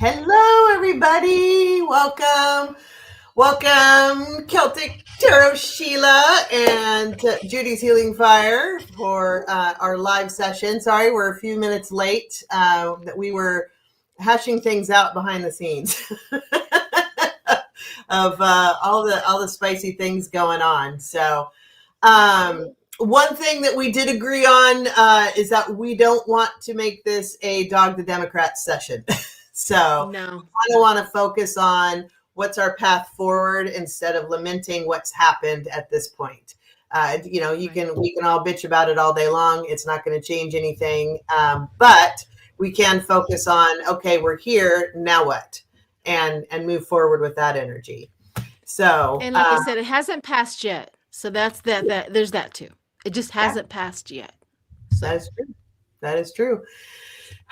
Hello, everybody. Welcome, Celtic Tarot Sheila and Judie's Healing Fire for our live session. Sorry, we're a few minutes late. That we were hashing things out behind the scenes of all the spicy things going on. So, one thing that we did agree on is that we don't want to make this a Dog the Democrats session. So No. I kind of want to focus on what's our path forward instead of lamenting what's happened at this point. We can all bitch about it all day long. It's not going to change anything. But we can focus on, okay, we're here, now what? And move forward with that energy. So, and like I said, it hasn't passed yet. So that's that there's that too. It just hasn't passed yet. So. That is true. That is true.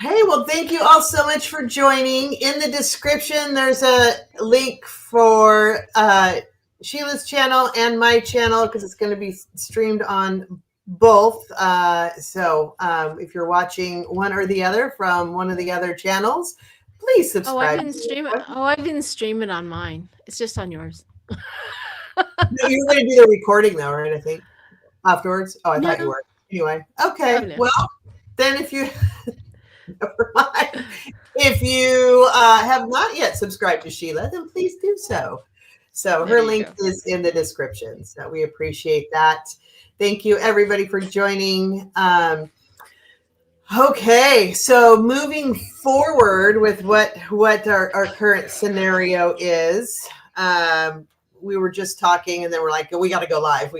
Hey, well, thank you all so much for joining. In the description, there's a link for Sheila's channel and my channel because it's going to be streamed on both. So if you're watching one or the other from one of the other channels, please subscribe. I didn't stream it on mine. It's just on yours. No, you're going to do the recording though, right? I think afterwards. Oh, I thought you were. Anyway, okay. Oh, no. Well, then if you never mind. If you have not yet subscribed to Sheila, then please do so. So her link is in the description. So we appreciate that. Thank you everybody for joining. Okay, so moving forward with what our current scenario is. We were just talking and then we're like, we got to go live.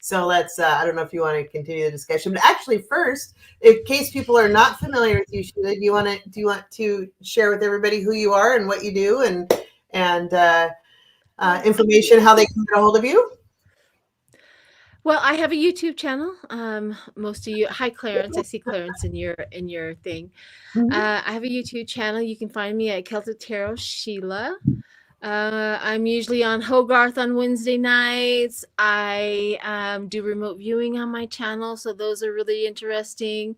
So let's, I don't know if you want to continue the discussion, but actually first, in case people are not familiar with you, Sheila, do you want to share with everybody who you are and what you do and information, how they can get a hold of you? Well, I have a YouTube channel. Most of you, hi Clarence, I see Clarence in your thing. Mm-hmm. I have a YouTube channel. You can find me at Celtic Tarot Sheila. I'm usually on Hogarth on Wednesday nights. I do remote viewing on my channel, so those are really interesting.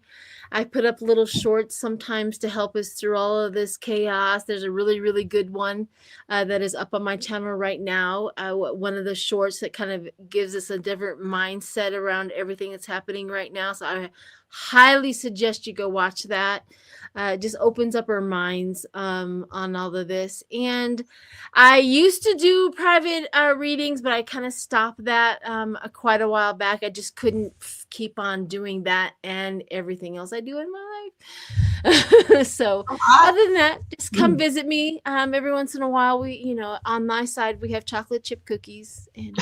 I put up little shorts sometimes to help us through all of this chaos. There's a really, really good one that is up on my channel right now. One of the shorts that kind of gives us a different mindset around everything that's happening right now. So I highly suggest you go watch that. It just opens up our minds on all of this. And I used to do private readings, but I kind of stopped that quite a while back. I just couldn't keep on doing that and everything else I do in my life. So other than that, just come visit me every once in a while. We, on my side, we have chocolate chip cookies. And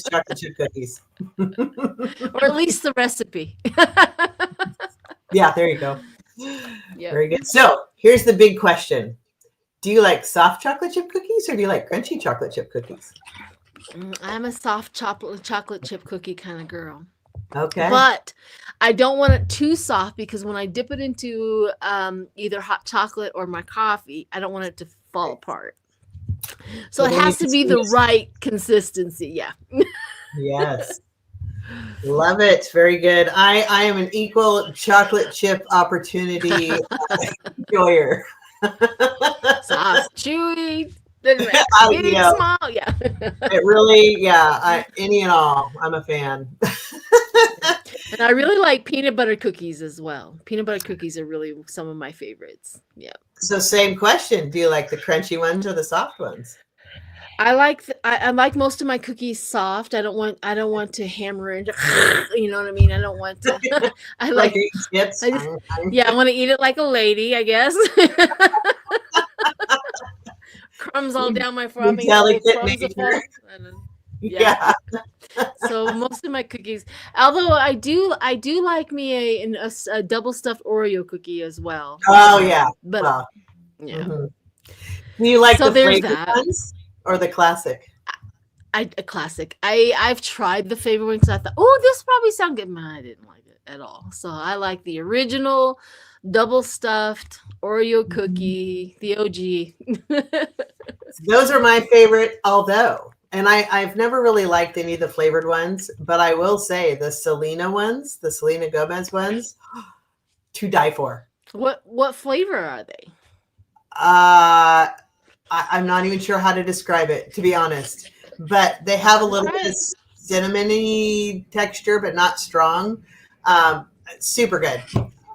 chocolate chip cookies. Or at least the recipe. Yeah, there you go. Yep. Very good. So here's the big question. Do you like soft chocolate chip cookies or do you like crunchy chocolate chip cookies? I'm a soft chocolate chip cookie kind of girl. Okay. But I don't want it too soft because when I dip it into either hot chocolate or my coffee, I don't want it to fall apart. So it has to be the right consistency. Yeah. Yes. Love it. Very good. I am an equal chocolate chip opportunity enjoyer. Soft, chewy, big, small. Yeah. It really, any and all. I'm a fan. And I really like peanut butter cookies as well. Peanut butter cookies are really some of my favorites. Yeah. So same question. Do you like the crunchy ones or the soft ones? I like most of my cookies soft. I don't want to hammer into, you know what I mean? I don't want to. I like chips. I want to eat it like a lady, I guess. Crumbs all down my front. Yeah. So most of my cookies, although I do like me a double stuffed Oreo cookie as well. Oh yeah, but yeah. Mm-hmm. Do you like the flavored ones? Or the classic? A classic. I've tried the favorite one because I thought, oh, this probably sounds good. I didn't like it at all. So I like the original double stuffed Oreo cookie, the OG. Those are my favorite, although, and I've never really liked any of the flavored ones, but I will say the Selena Gomez ones, to die for. What flavor are they? I'm not even sure how to describe it, to be honest. But they have a little bit of cinnamony texture, but not strong. Super good.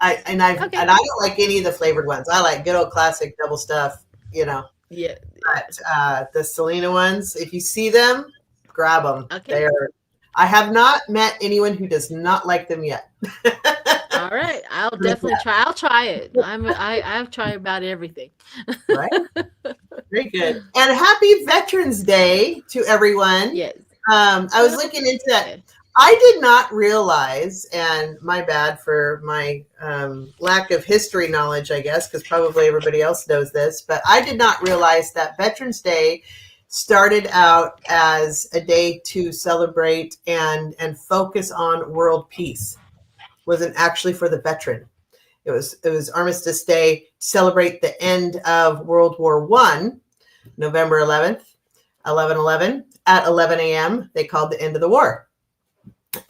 I don't like any of the flavored ones. I like good old classic double stuff, Yeah. But the Selena ones, if you see them, grab them. Okay. I have not met anyone who does not like them yet. All right, I'll definitely try. I'll try it. I've tried about everything. Right. Very good. And happy Veterans Day to everyone. Yes. I was looking into that. I did not realize, and my bad for my lack of history knowledge, I guess, because probably everybody else knows this, but I did not realize that Veterans Day started out as a day to celebrate and focus on world peace. It wasn't actually for the veteran. It was Armistice Day to celebrate the end of World War I, November 11th, 11/11 at 11 a.m. They called the end of the war.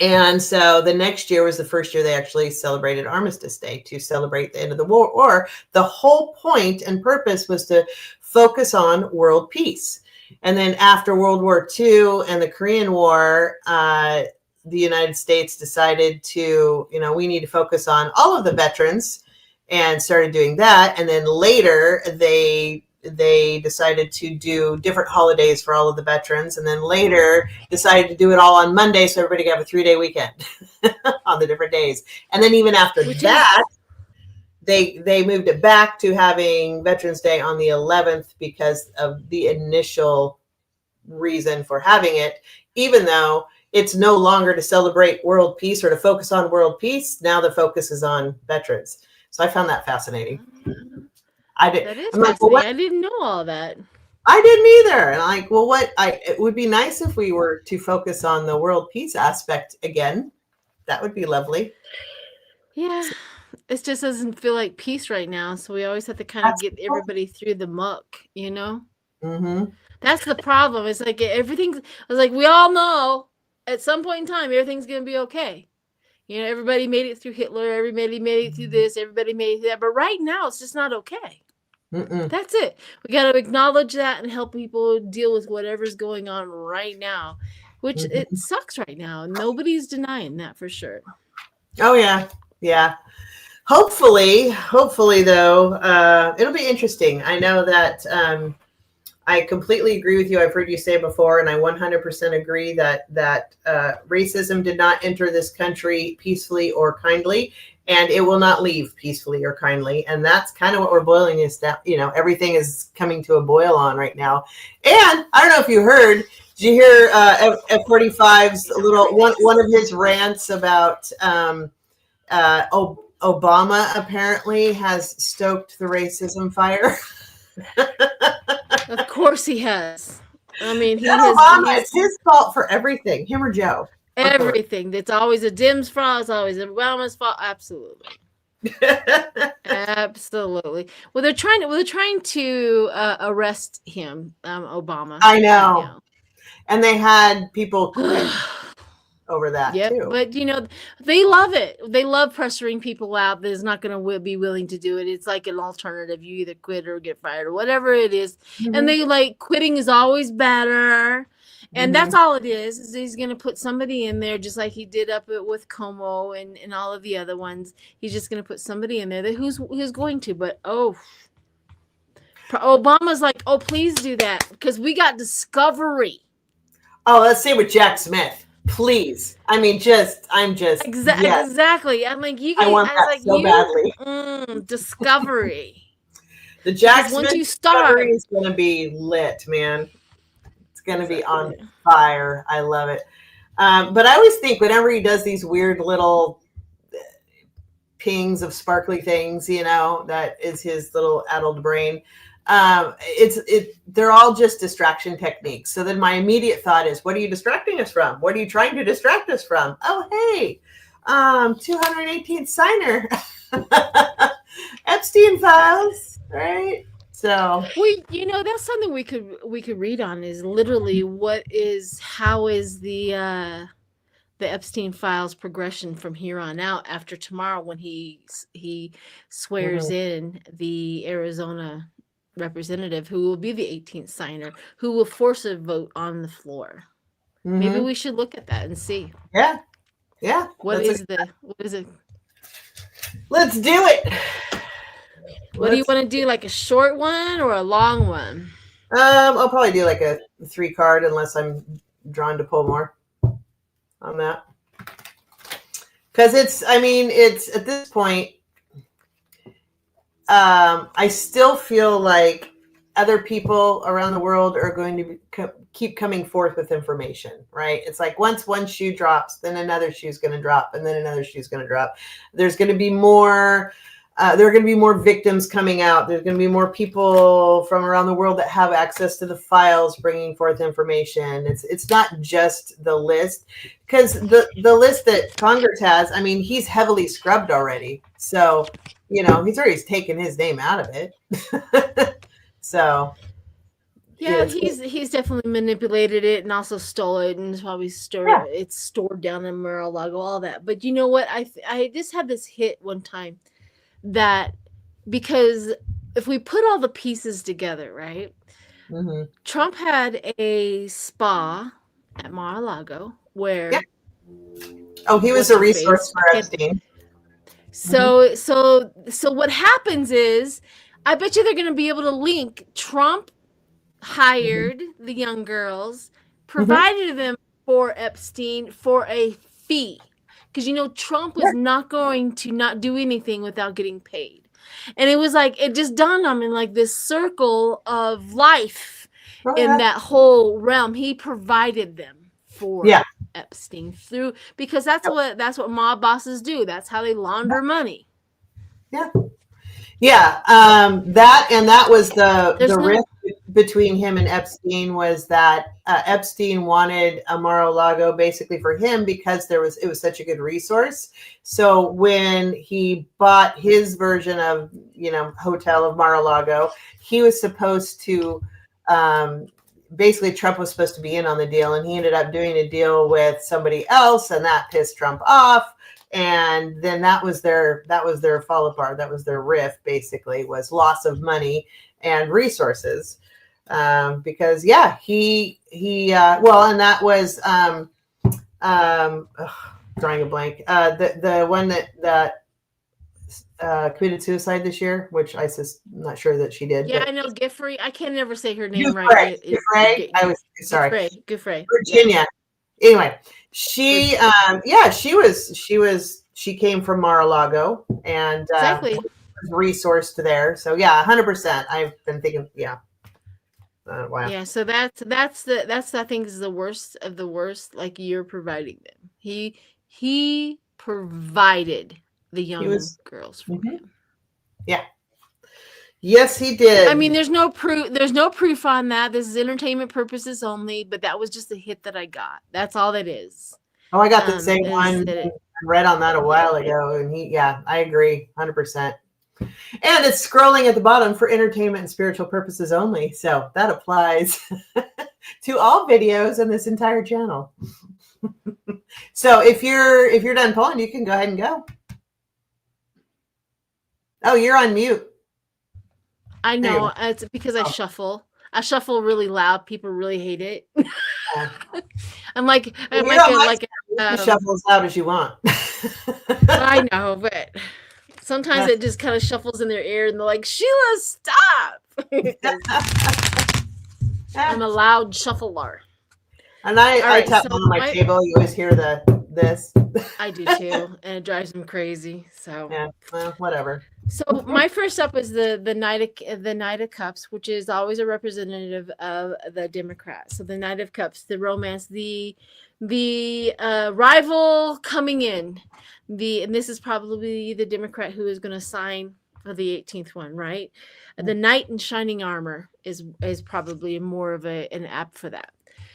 And so the next year was the first year they actually celebrated Armistice Day to celebrate the end of the war. Or the whole point and purpose was to focus on world peace. And then after World War II and the Korean War, the United States decided to, we need to focus on all of the veterans and started doing that. And then later they decided to do different holidays for all of the veterans, and then later decided to do it all on Monday so everybody could have a 3-day weekend on the different days. And then even after that, they moved it back to having Veterans Day on the 11th because of the initial reason for having it, even though it's no longer to celebrate world peace or to focus on world peace. Now the focus is on veterans. So I found that fascinating. That is fascinating. I didn't know all that. I didn't either. And it would be nice if we were to focus on the world peace aspect again. That would be lovely. Yeah. It just doesn't feel like peace right now. So we always have to kind of get everybody through the muck, Mm-hmm. That's the problem. It's like we all know at some point in time, everything's going to be okay. Everybody made it through Hitler. Everybody made it through this. Everybody made it through that. But right now, it's just not okay. Mm-mm. That's it. We got to acknowledge that and help people deal with whatever's going on right now, which it sucks right now. Nobody's denying that for sure. Oh, yeah. Yeah. Hopefully, though, it'll be interesting. I know that I completely agree with you. I've heard you say before, and I 100% agree that racism did not enter this country peacefully or kindly, and it will not leave peacefully or kindly. And that's kind of what we're boiling this down. Everything is coming to a boil on right now. And I don't know if you heard. Did you hear F45's little one of his rants about Obama apparently has stoked the racism fire? Of course he has. I mean, it's his fault for everything. Him or Joe. Everything. It's always a Dim's fault. It's always Obama's fault. Absolutely. Absolutely. Well, they're trying to arrest him, Obama. I know. And they had people quit over that too. But they love it. They love pressuring people out that's not going to be willing to do it. It's like an alternative. You either quit or get fired or whatever it is. Mm-hmm. And they quitting is always better. And that's all it is he's going to put somebody in there just like he did up with Como and all of the other ones. He's just going to put somebody in there who's going to. But Obama's like, oh, please do that because we got Discovery. Oh, let's see with Jack Smith. Please. I mean, exactly. I'm like, you guys, I want that so badly. Discovery. The Jack Smith Discovery is going to be lit, man. It's going to be on fire. I love it. But I always think whenever he does these weird little pings of sparkly things, that is his little addled brain. They're all just distraction techniques. So then my immediate thought is, what are you distracting us from? What are you trying to distract us from? Oh, hey, 218th signer, Epstein files, right? So that's something we could read on is literally how is the the Epstein files progression from here on out after tomorrow when he swears in the Arizona representative who will be the 18th signer, who will force a vote on the floor. Maybe we should look at that and see. Yeah. Yeah. What is it? Let's do it. What do you want to do? Like a short one or a long one? I'll probably do like a 3-card unless I'm drawn to pull more on that. Because it's at this point, I still feel like other people around the world are going to keep coming forth with information, right? It's like once one shoe drops, then another shoe's going to drop, and then another shoe's going to drop. There's going to be more. There are going to be more victims coming out. There's going to be more people from around the world that have access to the files bringing forth information. It's not just the list, because the list that Congress has, he's heavily scrubbed already. So, he's already taken his name out of it. So, yeah, he's definitely manipulated it and also stole it, and it's probably it's stored down in Mar-a-Lago, all that. But you know what? I just had this hit one time that because if we put all the pieces together, right? Trump had a spa at Mar-a-Lago where he was a resource for Epstein. So what happens is, I bet you they're going to be able to link Trump hired the young girls, provided them for Epstein for a fee. Because, Trump was not going to not do anything without getting paid. And it was like, it just dawned on me, like this circle of life in that whole realm. He provided them for Epstein because that's what mob bosses do. That's how they launder money. Yeah. Yeah. That was the rift between him and Epstein, was that Epstein wanted a Mar-a-Lago basically for him because it was such a good resource. So when he bought his version of, hotel of Mar-a-Lago, he was supposed to, basically Trump was supposed to be in on the deal, and he ended up doing a deal with somebody else, and that pissed Trump off. And then that was their fall apart. That was their rift, basically, was loss of money and resources. Because he and that was drawing a blank. The one that committed suicide this year, which I'm not sure that she did. Yeah, I know Giffrey. I can never say her name right. Giffrey. I was sorry. Giffrey. Virginia. Yeah. Anyway, she came from Mar-a-Lago and exactly resourced there. So 100%. I've been thinking, wow. Yeah, so that's I think is the worst of the worst. Like, you're providing them. He provided the young girls for him. Yeah. Yes, he did. There's no proof on that. This is entertainment purposes only, but that was just a hit that I got. That's all that is. Oh, I got the same one. I read on that a while ago, and I agree 100%. And it's scrolling at the bottom for entertainment and spiritual purposes only. So that applies to all videos in this entire channel. So if you're done pulling, you can go ahead and go. Oh, you're on mute. I know. It's because I shuffle. I shuffle really loud. People really hate it. I'm like, you can shuffle as loud as you want. I know, but sometimes it just kind of shuffles in their ear, and they're like, "Sheila, stop!" I'm a loud shuffler. And I tap on my table. You always hear this. I do too, and it drives them crazy. So well, whatever. So my first up is the Knight of Cups, which is always a representative of the Democrats. So the Knight of Cups, the romance, the rival coming in, and this is probably the Democrat who is going to sign for the 18th one, right? The Knight in shining armor is probably more of an app for that.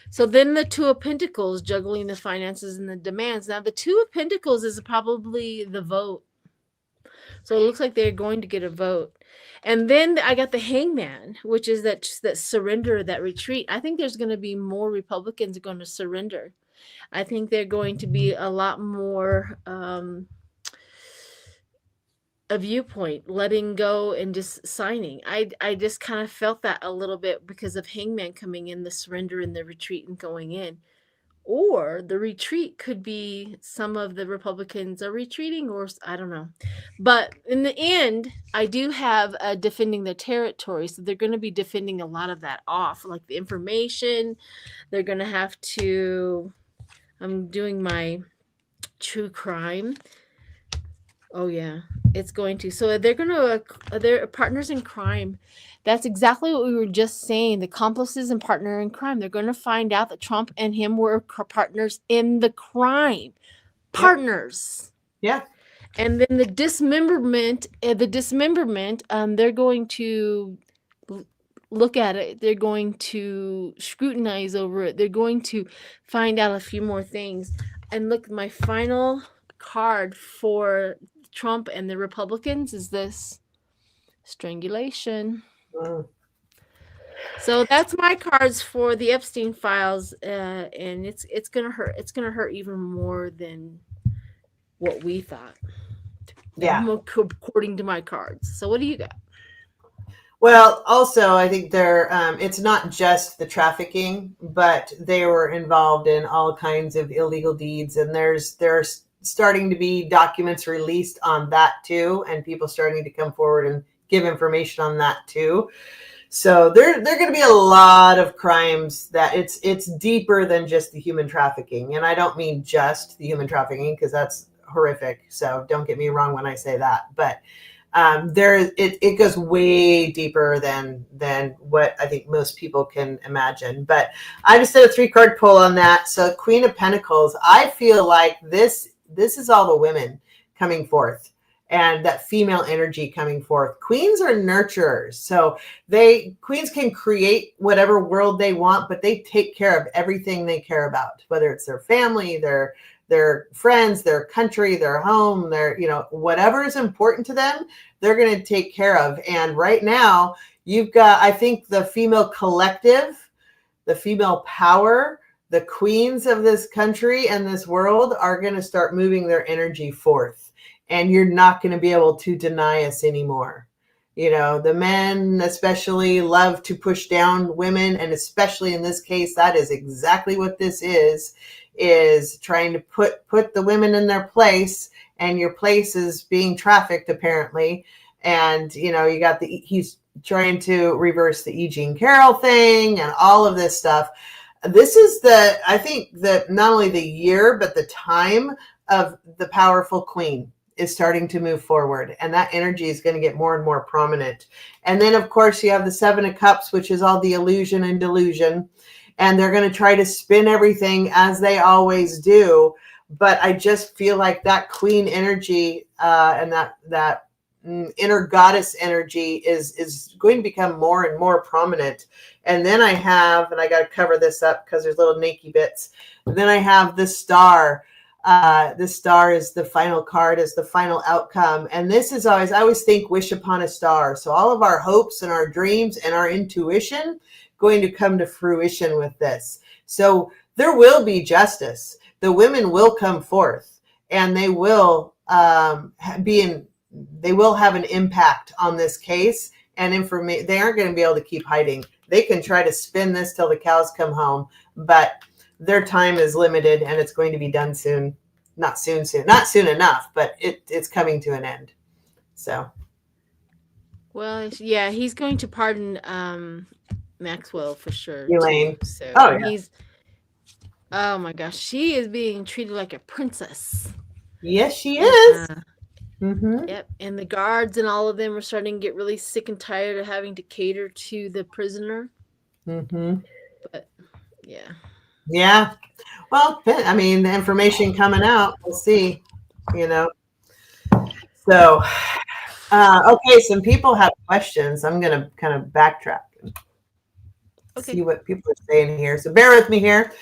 So then the Two of Pentacles, juggling the finances and the demands. Now the Two of Pentacles is probably the vote. So it looks like they're going to get a vote. And then I got the Hangman, which is that surrender, that retreat. I think there's going to be more Republicans going to surrender. I think they're going to be a lot more a viewpoint, letting go and just signing. I just kind of felt that a little bit because of Hangman coming in, the surrender and the retreat and going in. Or the retreat could be some of the Republicans are retreating, or I don't know. But in the end, I do have defending their territory. So they're going to be defending a lot of that off, like the information. They're going to have to. I'm doing my true crime. Oh, yeah, it's going to. So they're going to, they're partners in crime. That's exactly what we were just saying. The accomplices and partner in crime. They're going to find out that Trump and him were partners in the crime. Partners. Yeah. And then the dismemberment, they're going to look at it. They're going to scrutinize over it. They're going to find out a few more things. And look, my final card for Trump and the Republicans is this: strangulation. So that's my cards for the Epstein files, and it's gonna hurt. It's gonna hurt even more than what we thought. Yeah, according to my cards. So what do you got? Well, also, I think it's not just the trafficking, but they were involved in all kinds of illegal deeds. And there's starting to be documents released on that too, and people starting to come forward and give information on that too. So there are going to be a lot of crimes that it's deeper than just the human trafficking. And I don't mean just the human trafficking, because that's horrific. So don't get me wrong when I say that. But it goes way deeper than what I think most people can imagine. But I just did a 3-card pull on that. So Queen of Pentacles, I feel like this is all the women coming forth, and that female energy coming forth. Queens are nurturers. So queens can create whatever world they want, but they take care of everything they care about, whether it's their family, their friends, their country, their home, whatever is important to them, they're going to take care of. And right now you've got, I think, the female collective, the female power, the queens of this country and this world are going to start moving their energy forth. And you're not going to be able to deny us anymore. The men especially love to push down women. And especially in this case, that is exactly what this is trying to put the women in their place, and your place is being trafficked apparently. And, you got he's trying to reverse the E. Jean Carroll thing and all of this stuff. This is I think not only the year, but the time of the powerful queen is starting to move forward, and that energy is going to get more and more prominent. And then of course you have the 7 of Cups, which is all the illusion and delusion. And they're going to try to spin everything as they always do. But I just feel like that queen energy and that inner goddess energy is going to become more and more prominent. And then I got to cover this up because there's little naked bits. And then I have the Star. The Star is the final card, is the final outcome. And this is I always think wish upon a star. So all of our hopes and our dreams and our intuition going to come to fruition with this. So there will be justice. The women will come forth, and they will they will have an impact on this case, and they aren't going to be able to keep hiding. They can try to spin this till the cows come home, but their time is limited, and it's going to be done soon. Not soon enough, but it's coming to an end. So, well, yeah, he's going to pardon Maxwell for sure. Elaine. So yeah. Oh my gosh, she is being treated like a princess. Yes, she is. Yep, and the guards and all of them are starting to get really sick and tired of having to cater to the prisoner. But yeah. Yeah. Well, I mean, the information coming out, we'll see, So, okay, some people have questions. I'm going to kind of backtrack and see what people are saying here. So bear with me here.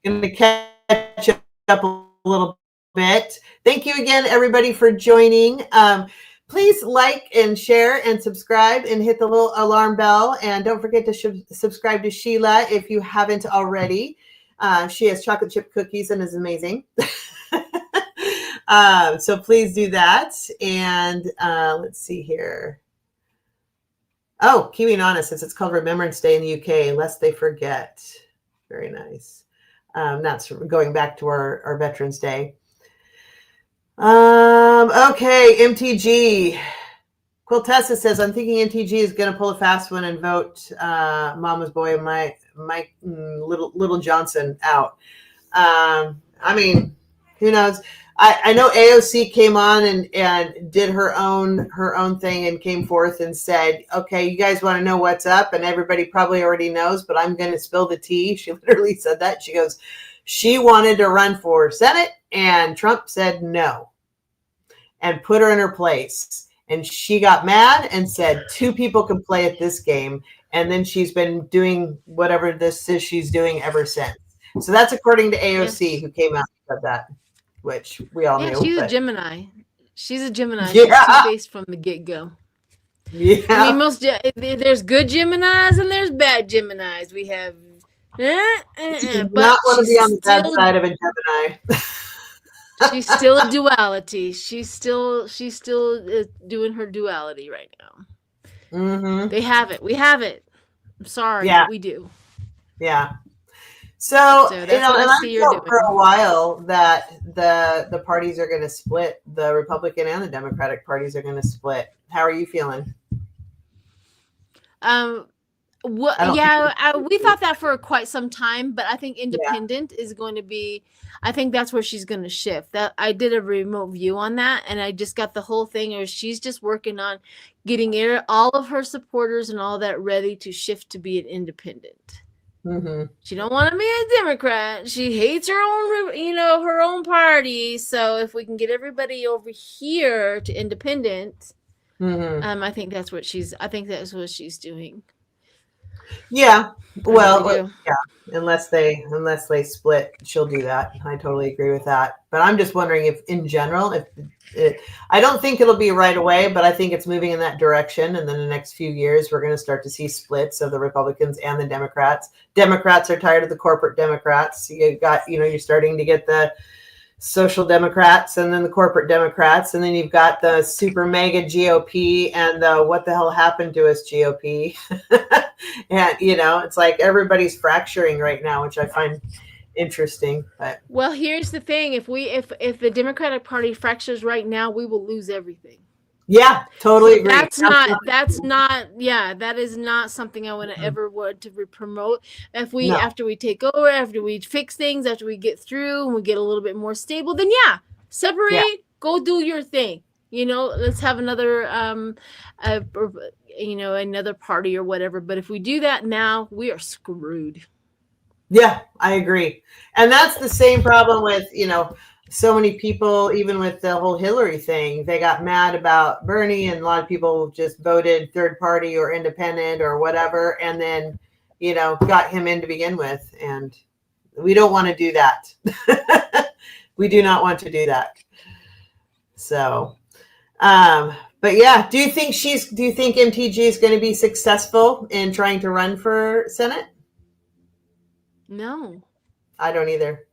Going to catch up a little bit. Thank you again, everybody, for joining. Please like and share and subscribe and hit the little alarm bell. And don't forget to subscribe to Sheila if you haven't already. She has chocolate chip cookies and is amazing. So please do that. And let's see here. Oh, Kiwi Nana says it's called Remembrance Day in the UK, lest they forget. Very nice. That's going back to our Veterans Day. Okay, MTG. Quiltessa says, I'm thinking MTG is going to pull a fast one and vote Mama's Boy and Mike Little Johnson out. I mean, who knows? I know AOC came on and did her own thing and came forth and said, okay, you guys want to know what's up? And everybody probably already knows, but I'm going to spill the tea. She literally said that. She goes, she wanted to run for Senate and Trump said no and put her in her place. And she got mad and said, two people can play at this game. And then she's been doing whatever this is she's doing ever since. So that's according to AOC, who came out and said that, which we all knew. She's a Gemini. She's a Gemini. Yeah. She's two-faced from the get-go. Yeah. I mean, there's good Geminis and there's bad Geminis. We have... but not want to be on the bad side of a Gemini. She's still a duality. She's still doing her duality right now. Mm-hmm. They have it. We have it. I'm sorry, yeah. but we do. Yeah. So that's what I see you're doing. For a while that the parties are going to split. The Republican and the Democratic parties are going to split. How are you feeling? We thought that for quite some time, but I think independent is going to be. I think that's where she's going to shift. That I did a remote view on that, and I just got the whole thing. Or she's just working on getting all of her supporters and all that ready to shift to be an independent. Mm-hmm. She don't want to be a Democrat. She hates her own, her own party. So if we can get everybody over here to independent, I think that's what she's doing. Yeah. Well, yeah. Unless they split, she'll do that. I totally agree with that. But I'm just wondering if, in general, I don't think it'll be right away, but I think it's moving in that direction. And then in the next few years, we're going to start to see splits of the Republicans and the Democrats. Democrats are tired of the corporate Democrats. You're starting to get the social Democrats and then the corporate Democrats. And then you've got the super mega GOP and the what the hell happened to us GOP. And, it's like everybody's fracturing right now, which I find interesting. But well, here's the thing. If the Democratic Party fractures right now, we will lose everything. Yeah, totally agree. That is not something I want to ever want to promote. After we take over, after we fix things, after we get through and we get a little bit more stable, then separate, go do your thing. Let's have another another party or whatever. But if we do that now, we are screwed. Yeah, I agree. And that's the same problem with, so many people, even with the whole Hillary thing, they got mad about Bernie and a lot of people just voted third party or independent or whatever. And then, got him in to begin with. And we don't want to do that. We do not want to do that. So, but yeah, do you think MTG is going to be successful in trying to run for Senate? No, I don't either.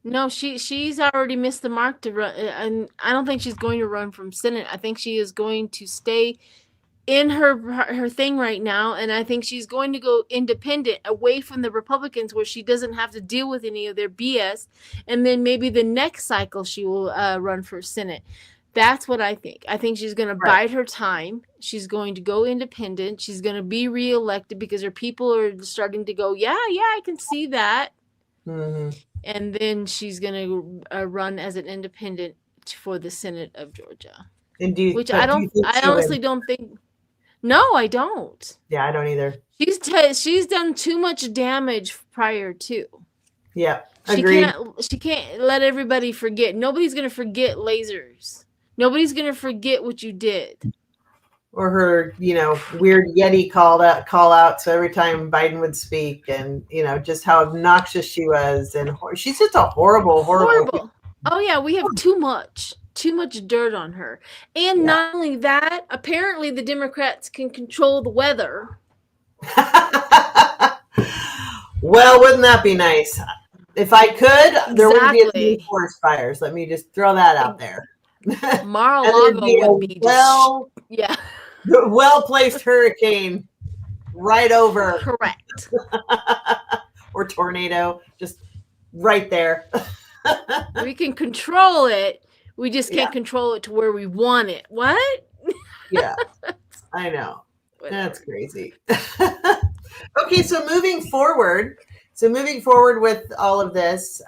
No, she's already missed the mark to run, and I don't think she's going to run from Senate. I think she is going to stay in her thing right now, and I think she's going to go independent, away from the Republicans, where she doesn't have to deal with any of their BS, and then maybe the next cycle she will run for Senate. That's what I think. I think she's going to bide her time. She's going to go independent. She's going to be reelected because her people are starting to go, yeah, I can see that. Mm-hmm. And then she's going to run as an independent for the Senate of Georgia. Indeed. I honestly don't think. No, I don't. Yeah, I don't either. She's done too much damage prior to. Yeah, agreed. She can't let everybody forget. Nobody's going to forget lasers. Nobody's going to forget what you did. Or her, weird Yeti call out. So every time Biden would speak, and just how obnoxious she was, and she's just a horrible. Oh yeah, we have too much dirt on her, and not only that, apparently the Democrats can control the weather. Well, wouldn't that be nice? If I could, there wouldn't be as many Exactly. forest fires. Let me just throw that out there. And there'd Mar-a-Lago be would be just yeah. a well-placed hurricane right over Correct. or tornado, just right there. We can control it. We just Yeah, can't control it to where we want it. What? yeah, I know. Whatever. That's crazy. Okay, so moving forward with all of this,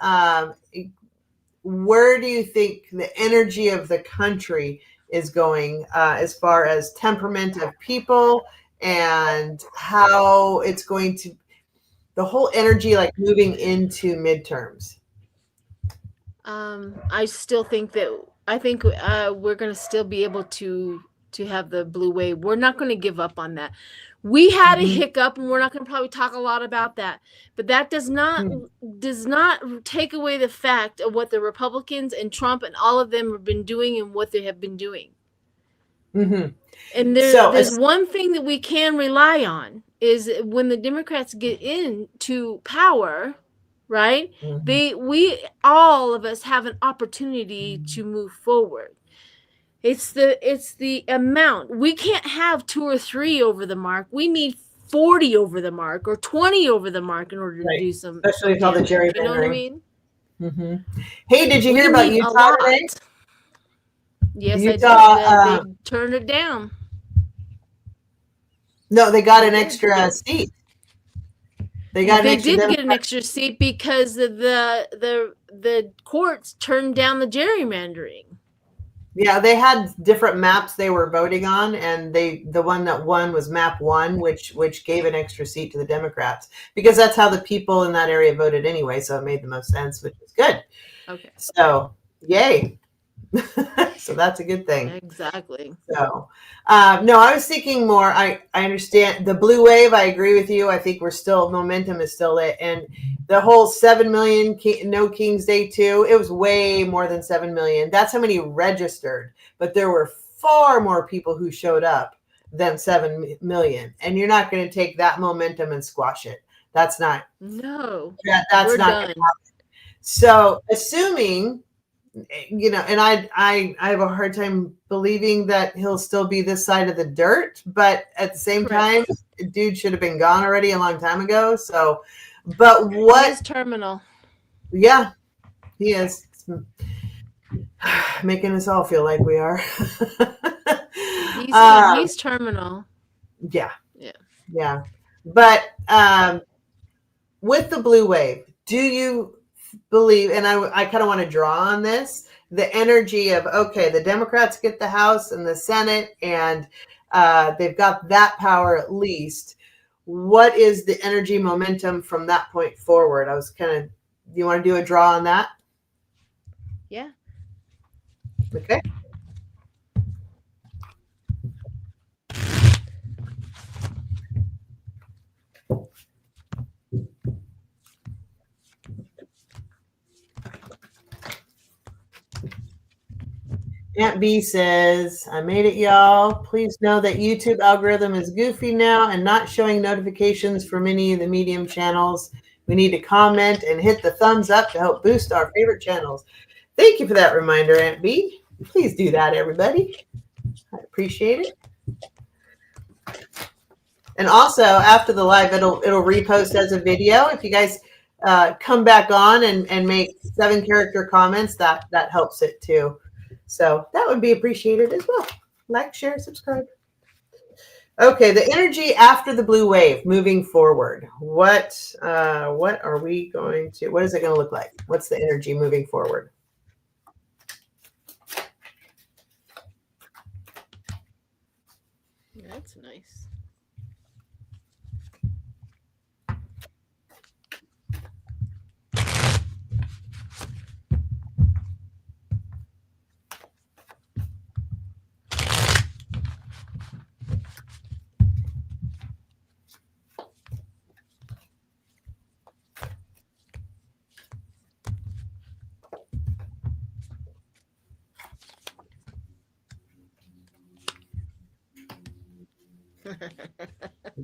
where do you think the energy of the country is going as far as temperament of people and how it's going to, the whole energy like moving into midterms? I still think that we're gonna still be able to have the blue wave. We're not gonna give up on that. We had a Mm-hmm. hiccup, and we're not gonna probably talk a lot about that. But that does not take away the fact of what the Republicans and Trump and all of them have been doing and what they have been doing. Mm-hmm. And there's one thing that we can rely on is when the Democrats get into power, right? Mm-hmm. We all of us have an opportunity to move forward. It's the amount. We can't have 2 or 3 over the mark. We need 40 over the mark or 20 over the mark in order to do some, especially with all the damage. You know what I gerrymandering. mean? Mm-hmm. Hey, did you We hear about need a Utah lot. today? Yes, Utah, I did. They turned it down. no, they got an extra seat. They did get an extra seat because the courts turned down the gerrymandering. Yeah, they had different maps they were voting on, and the one that won was map 1, which gave an extra seat to the Democrats because that's how the people in that area voted anyway. So it made the most sense, which is good. Okay. So yay. So that's a good thing. Exactly. So no, I was thinking more. I understand the blue wave. I agree with you. I think momentum is still it, and the whole 7 million no King's Day too. It was way more than 7 million. That's how many registered, but there were far more people who showed up than 7 million, and you're not going to take that momentum and squash it. That's not. No. That's we're not done. gonna happen. So assuming, and I have a hard time believing that he'll still be this side of the dirt, but at the same time, dude should have been gone already a long time ago. So, but what? He is terminal. Yeah, he is. Making us all feel like we are. He's terminal. Yeah. But with the blue wave, do you believe, and I kind of want to draw on this, the energy of, okay, the Democrats get the House and the Senate, and they've got that power at least. What is the energy momentum from that point forward? I was do you want to do a draw on that? Yeah. Okay. Aunt B says, I made it, y'all. Please know that YouTube algorithm is goofy now and not showing notifications for many of the medium channels. We need to comment and hit the thumbs up to help boost our favorite channels. Thank you for that reminder, Aunt B. Please do that, everybody. I appreciate it. And also, after the live, it'll repost as a video. If you guys come back on and make 7-character comments, that helps it too. So that would be appreciated as well. Like, share, subscribe. Okay, the energy after the blue wave moving forward. What are we going to, what is it going to look like? What's the energy moving forward? That's nice.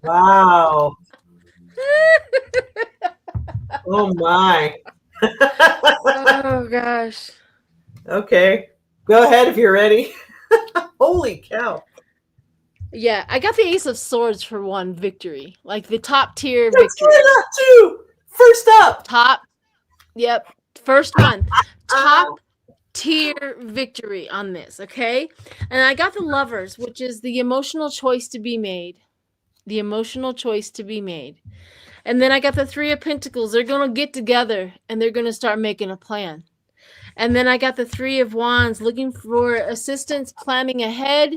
Wow. Oh my. Oh gosh. Okay. Go ahead if you're ready. Holy cow. Yeah, I got the Ace of Swords for one victory, like the top tier That's victory. what I got too. First up. Top, yep, first one, top tier victory on this. Okay, and I got the Lovers, which is the emotional choice to be made. The emotional choice to be made. And then I got the Three of Pentacles. They're going to get together and they're going to start making a plan. And then I got the Three of Wands, looking for assistance, planning ahead,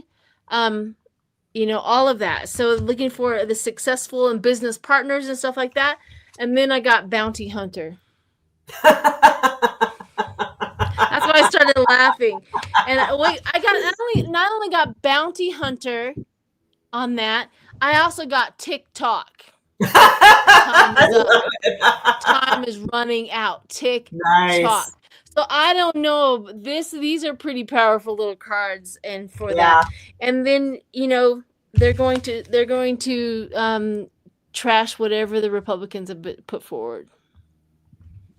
all of that. So looking for the successful and business partners and stuff like that. And then I got Bounty Hunter. That's why I started laughing. And I not only got Bounty Hunter on that, I also got TikTok. Time is up. Time is running out. TikTok. Nice. So I don't know. These are pretty powerful little cards, and for that, and then they're going to trash whatever the Republicans have put forward.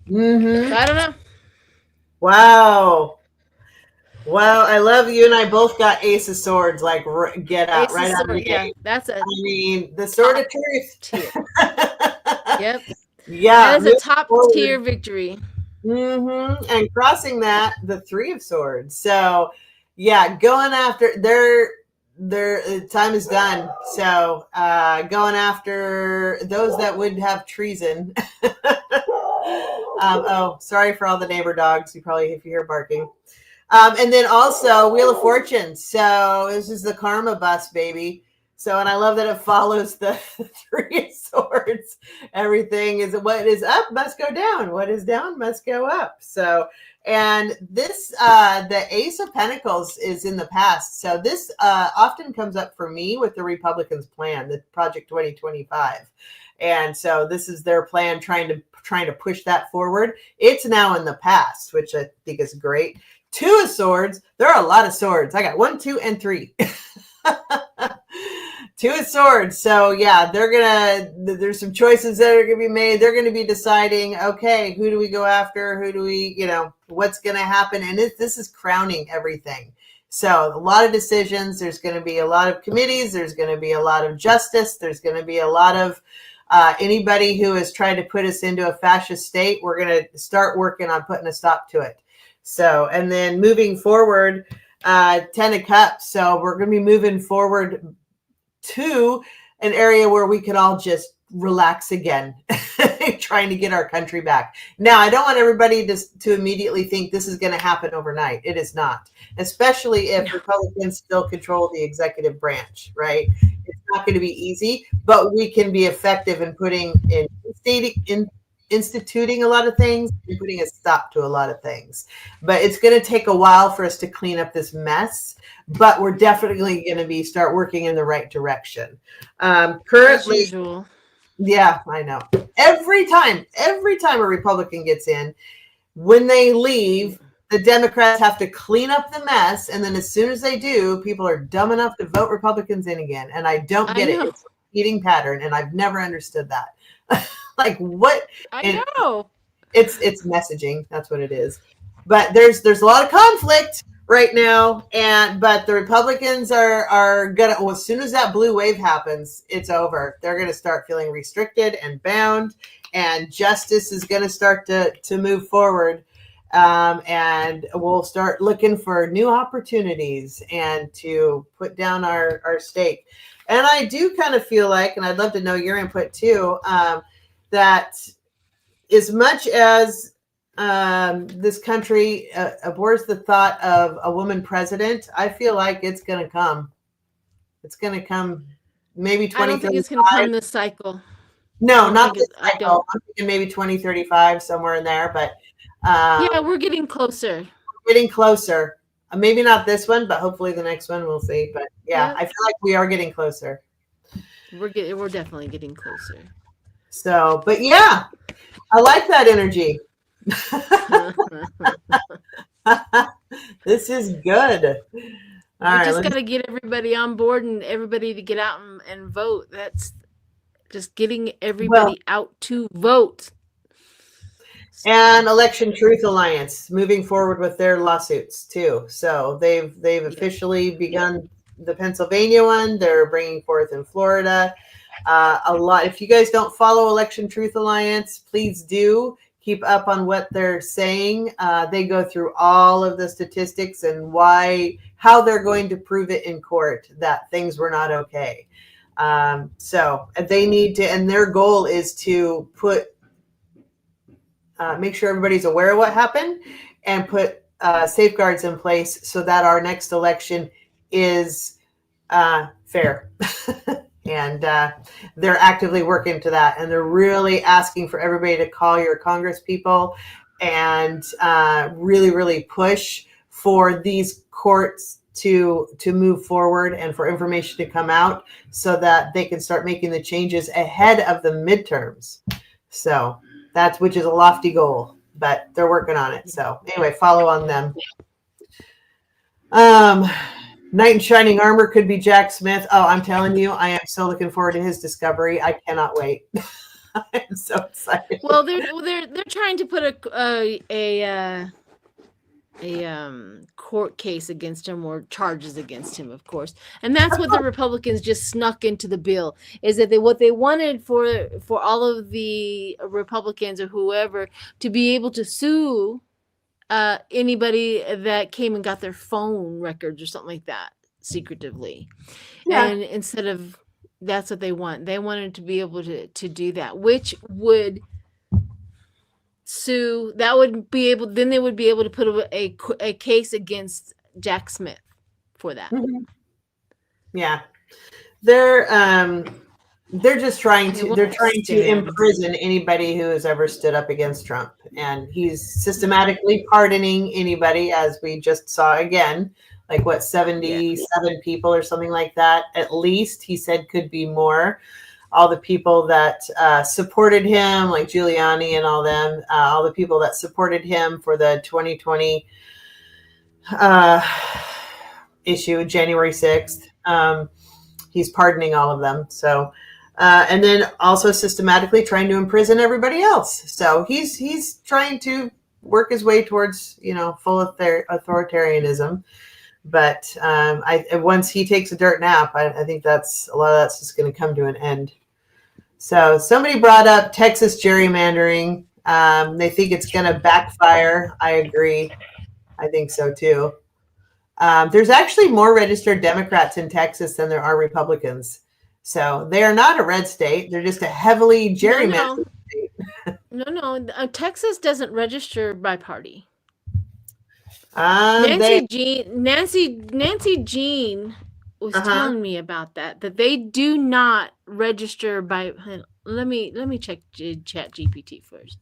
Mm-hmm. So I don't know. Wow. Well, I love you and I both got Ace of Swords. Like, get out right out of the gate. That's a. I mean, the Sword of Truth. Tier. Yep. Yeah. That is a top tier victory. Mm-hmm. And crossing that, the Three of Swords. So, yeah, going after their time is done. So, going after those that would have treason. Oh, sorry for all the neighbor dogs. If you hear barking. And then also Wheel of Fortune. So this is the karma bus, baby. So, and I love that it follows the Three of Swords. Everything is what is up must go down. What is down must go up. So, and this, the Ace of Pentacles is in the past. So this often comes up for me with the Republicans' plan, the Project 2025. And so this is their plan trying to push that forward. It's now in the past, which I think is great. Two of Swords. There are a lot of swords. I got 1, 2, and 3. Two of Swords. So yeah, there's some choices that are going to be made. They're going to be deciding, okay, who do we go after? Who do we, what's going to happen? And this is crowning everything. So a lot of decisions. There's going to be a lot of committees. There's going to be a lot of justice. There's going to be a lot of anybody who is trying to put us into a fascist state. We're going to start working on putting a stop to it. So, and then moving forward, 10 of Cups. So we're going to be moving forward to an area where we can all just relax again, trying to get our country back. Now, I don't want everybody to immediately think this is going to happen overnight. It is not, especially if Republicans still control the executive branch, right? It's not going to be easy, but we can be effective in instituting a lot of things and putting a stop to a lot of things. But it's going to take a while for us to clean up this mess, but we're definitely going to start working in the right direction. Currently, as usual. Yeah, I know. Every time a Republican gets in, when they leave, the Democrats have to clean up the mess, and then as soon as they do, people are dumb enough to vote Republicans in again. And I don't get it. It's a eating pattern, and I've never understood that. Like what? I know. It's messaging. That's what it is. But there's a lot of conflict right now, but the Republicans are gonna. Well, as soon as that blue wave happens, it's over. They're gonna start feeling restricted and bound, and justice is gonna start to move forward. And we'll start looking for new opportunities and to put down our stake. And I do kind of feel like, and I'd love to know your input too, that as much as this country abhors the thought of a woman president, I feel like it's going to come. It's going to come maybe 2035. I don't think it's going to come this cycle. No, not this cycle. I'm thinking maybe 2035, somewhere in there. But yeah, we're getting closer. Getting closer. Maybe not this one, but hopefully the next one we'll see. But yeah, I feel like we are getting closer. We're definitely getting closer. So, but yeah, I like that energy. This is good. All we just got to get everybody on board and everybody to get out and vote. That's just getting everybody out to vote. And Election Truth Alliance moving forward with their lawsuits too. So they've officially begun the Pennsylvania one. They're bringing forth in Florida. A lot. If you guys don't follow Election Truth Alliance, please do keep up on what they're saying. They go through all of the statistics and how they're going to prove it in court that things were not okay. So they need to, and their goal is to make sure everybody's aware of what happened and put safeguards in place so that our next election is fair. And they're actively working to that. And they're really asking for everybody to call your Congress people and really, really push for these courts to move forward and for information to come out so that they can start making the changes ahead of the midterms. So which is a lofty goal, but they're working on it. So anyway, follow on them. Knight in Shining Armor could be Jack Smith. Oh, I'm telling you, I am so looking forward to his discovery. I cannot wait. I'm so excited. Well, they're trying to put a court case against him or charges against him, of course, and that's what the Republicans just snuck into the bill. Is that what they wanted for all of the Republicans or whoever to be able to sue anybody that came and got their phone records or something like that secretively. Yeah. And instead of that's what they wanted to be able to do that, which would sue. That would be able. Then they would be able to put a case against Jack Smith for that. Mm-hmm. Yeah, they're just trying to imprison anybody who has ever stood up against Trump, and he's systematically pardoning anybody, as we just saw again. Like 77 people or something like that, at least. He said could be more. All the people that supported him, like Giuliani and all them, all the people that supported him for the 2020 issue, January 6th, he's pardoning all of them. So, and then also systematically trying to imprison everybody else. So he's trying to work his way towards, full authoritarianism. But once he takes a dirt nap, I think a lot of that's just going to come to an end. So somebody brought up Texas gerrymandering. They think it's going to backfire. I agree. I think so too. There's actually more registered Democrats in Texas than there are Republicans. So they are not a red state. They're just a heavily gerrymandered state. No. Texas doesn't register by party. Nancy Jean was telling me about that they do not register by. Let me check Chat GPT first.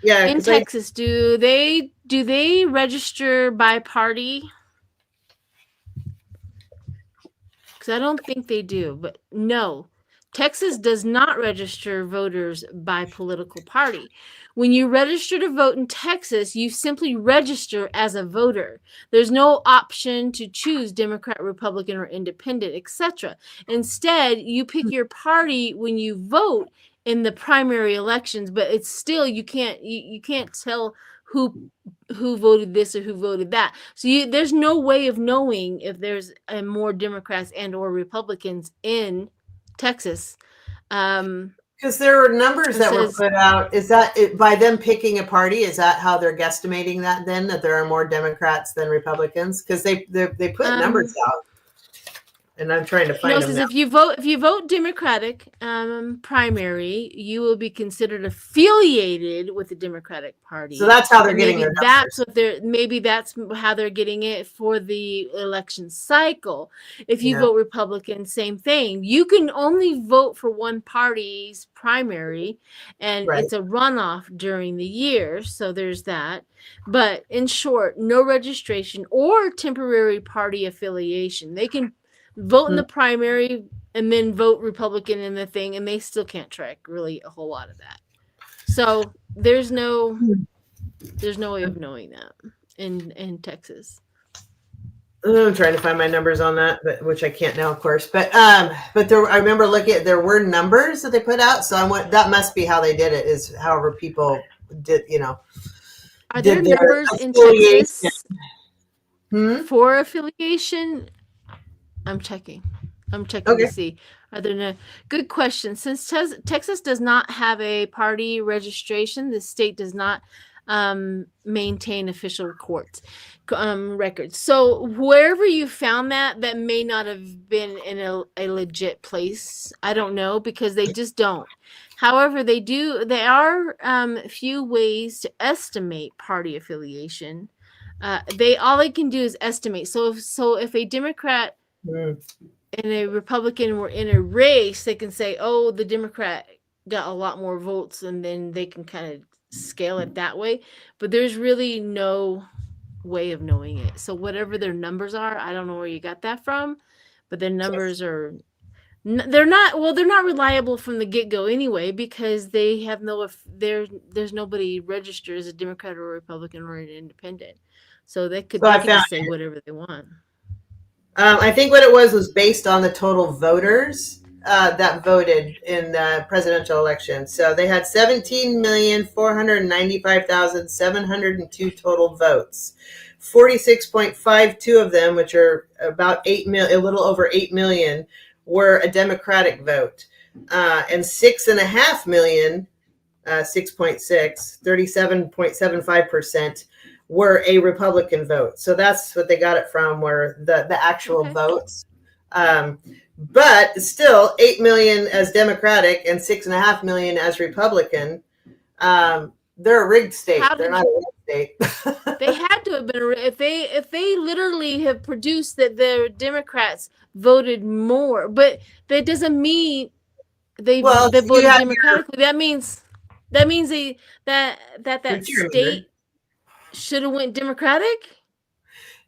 Yeah, in Texas, do they register by party? Because I don't think they do, but no. Texas does not register voters by political party. When you register to vote in Texas, you simply register as a voter. There's no option to choose Democrat, Republican, or Independent, etc. Instead, you pick your party when you vote in the primary elections, but it's still you can't tell who voted this or who voted that. So there's no way of knowing if there's more Democrats and or Republicans in Texas. Because there were numbers that were put out. Is that by them picking a party? Is that how they're guesstimating that then, that there are more Democrats than Republicans? Because they put numbers out, and I'm trying to find them. If you vote Democratic primary, you will be considered affiliated with the Democratic Party. So that's how they're getting their numbers. That's how they're getting it for the election cycle. If you vote Republican, same thing. You can only vote for one party's primary, and it's a runoff during the year. So there's that. But in short, no registration or temporary party affiliation. They can vote in the primary and then vote Republican in the thing, and they still can't track really a whole lot of that. So there's no way of knowing that in Texas. I'm trying to find my numbers on that, which I can't now, of course. But there, I remember there were numbers that they put out. So that must be how they did it. Is however people did Are there did their numbers in affiliation. Texas Hmm? for affiliation? I'm checking. I'm checking to Okay. see. Are there no? Good question. Since Texas does not have a party registration, the state does not maintain official courts records. So wherever you found that, that may not have been in a legit place. I don't know because they just don't. However, they do. There are few ways to estimate party affiliation. They all they can do is estimate. So if a Democrat Mm. and a Republican were in a race, they can say, "Oh, the Democrat got a lot more votes," and then they can kind of scale it that way. But there's really no way of knowing it. So whatever their numbers are, I don't know where you got that from, but their numbers are they're not well, they're not reliable from the get-go anyway because they have no if there's nobody registered as a Democrat or a Republican or an independent. So So they I could found just say whatever they want. I think what it was based on the total voters that voted in the presidential election. So they had 17,495,702 total votes. 46.52 of them, which are about 8 million, a little over 8 million, were a Democratic vote. And 6.5 million, 6.6, 37.75% were a Republican vote. So that's what they got it from, were the actual votes. But still, 8 million as Democratic and 6.5 million as Republican. They're a rigged state. They're not a rigged state. They had to have been if they literally have produced that the Democrats voted more, but that doesn't mean they voted democratically. That means they that state should have went Democratic.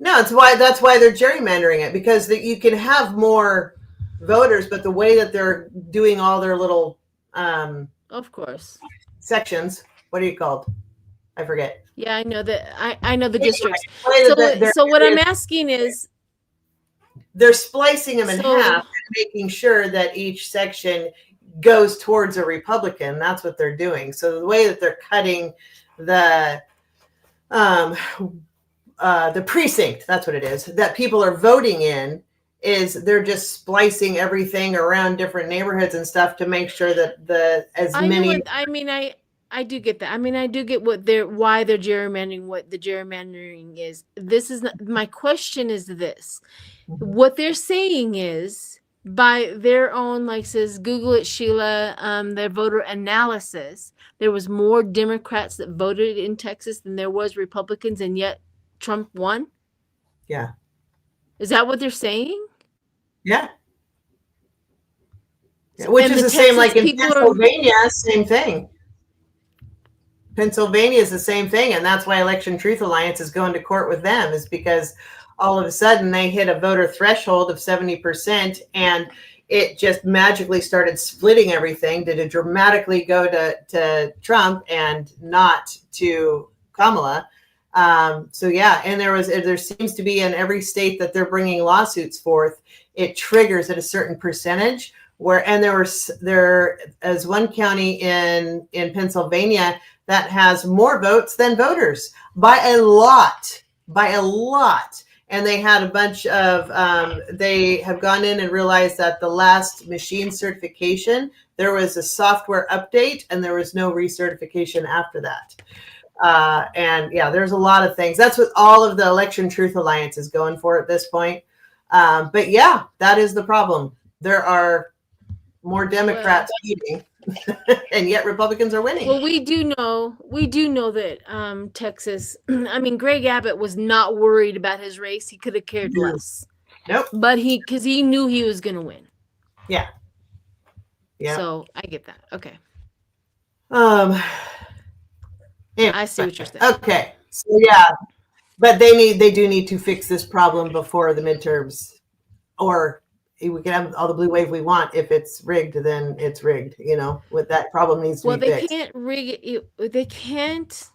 No, that's why they're gerrymandering it, because you can have more voters, but the way that they're doing all their little of course sections, what are you called? I forget. Yeah, I know that. I know the Anyway, districts. that So what I'm asking is, they're splicing them in half and making sure that each section goes towards a Republican. That's what they're doing. So the way that they're cutting the precinct, that's what it is, that people are voting in, is they're just splicing everything around different neighborhoods and stuff to make sure that I do get that. I mean, I do get why they're gerrymandering, what the gerrymandering is. This is not, my question is this. What they're saying is, by their own, like says Google it, Sheila, their voter analysis, there was more Democrats that voted in Texas than there was Republicans, and yet Trump won? Yeah. Is that what they're saying? Yeah. Which is the same, like in Pennsylvania, same thing. Pennsylvania is the same thing, and that's why Election Truth Alliance is going to court with them, is because all of a sudden they hit a voter threshold of 70%, and it just magically started splitting everything. Did it dramatically go to Trump and not to Kamala? So yeah, and there seems to be in every state that they're bringing lawsuits forth, it triggers at a certain percentage. There is one county in Pennsylvania that has more votes than voters by a lot. And they had a bunch of, they have gone in and realized that the last machine certification, there was a software update and there was no recertification after that. And yeah, there's a lot of things. That's what all of the Election Truth Alliance is going for at this point. But yeah, that is the problem. There are more Democrats leading, and yet Republicans are winning. Well, we do know that Texas, I mean, Greg Abbott was not worried about his race. He could have cared less. Nope. But because he knew he was going to win. Yeah. Yeah. So I get that. Okay. Anyway, I see what you're saying. Okay. So yeah, but they do need to fix this problem before the midterms, or we can have all the blue wave we want. If it's rigged, then it's rigged. What that problem needs to be fixed. Well, they can't rig it. They can't.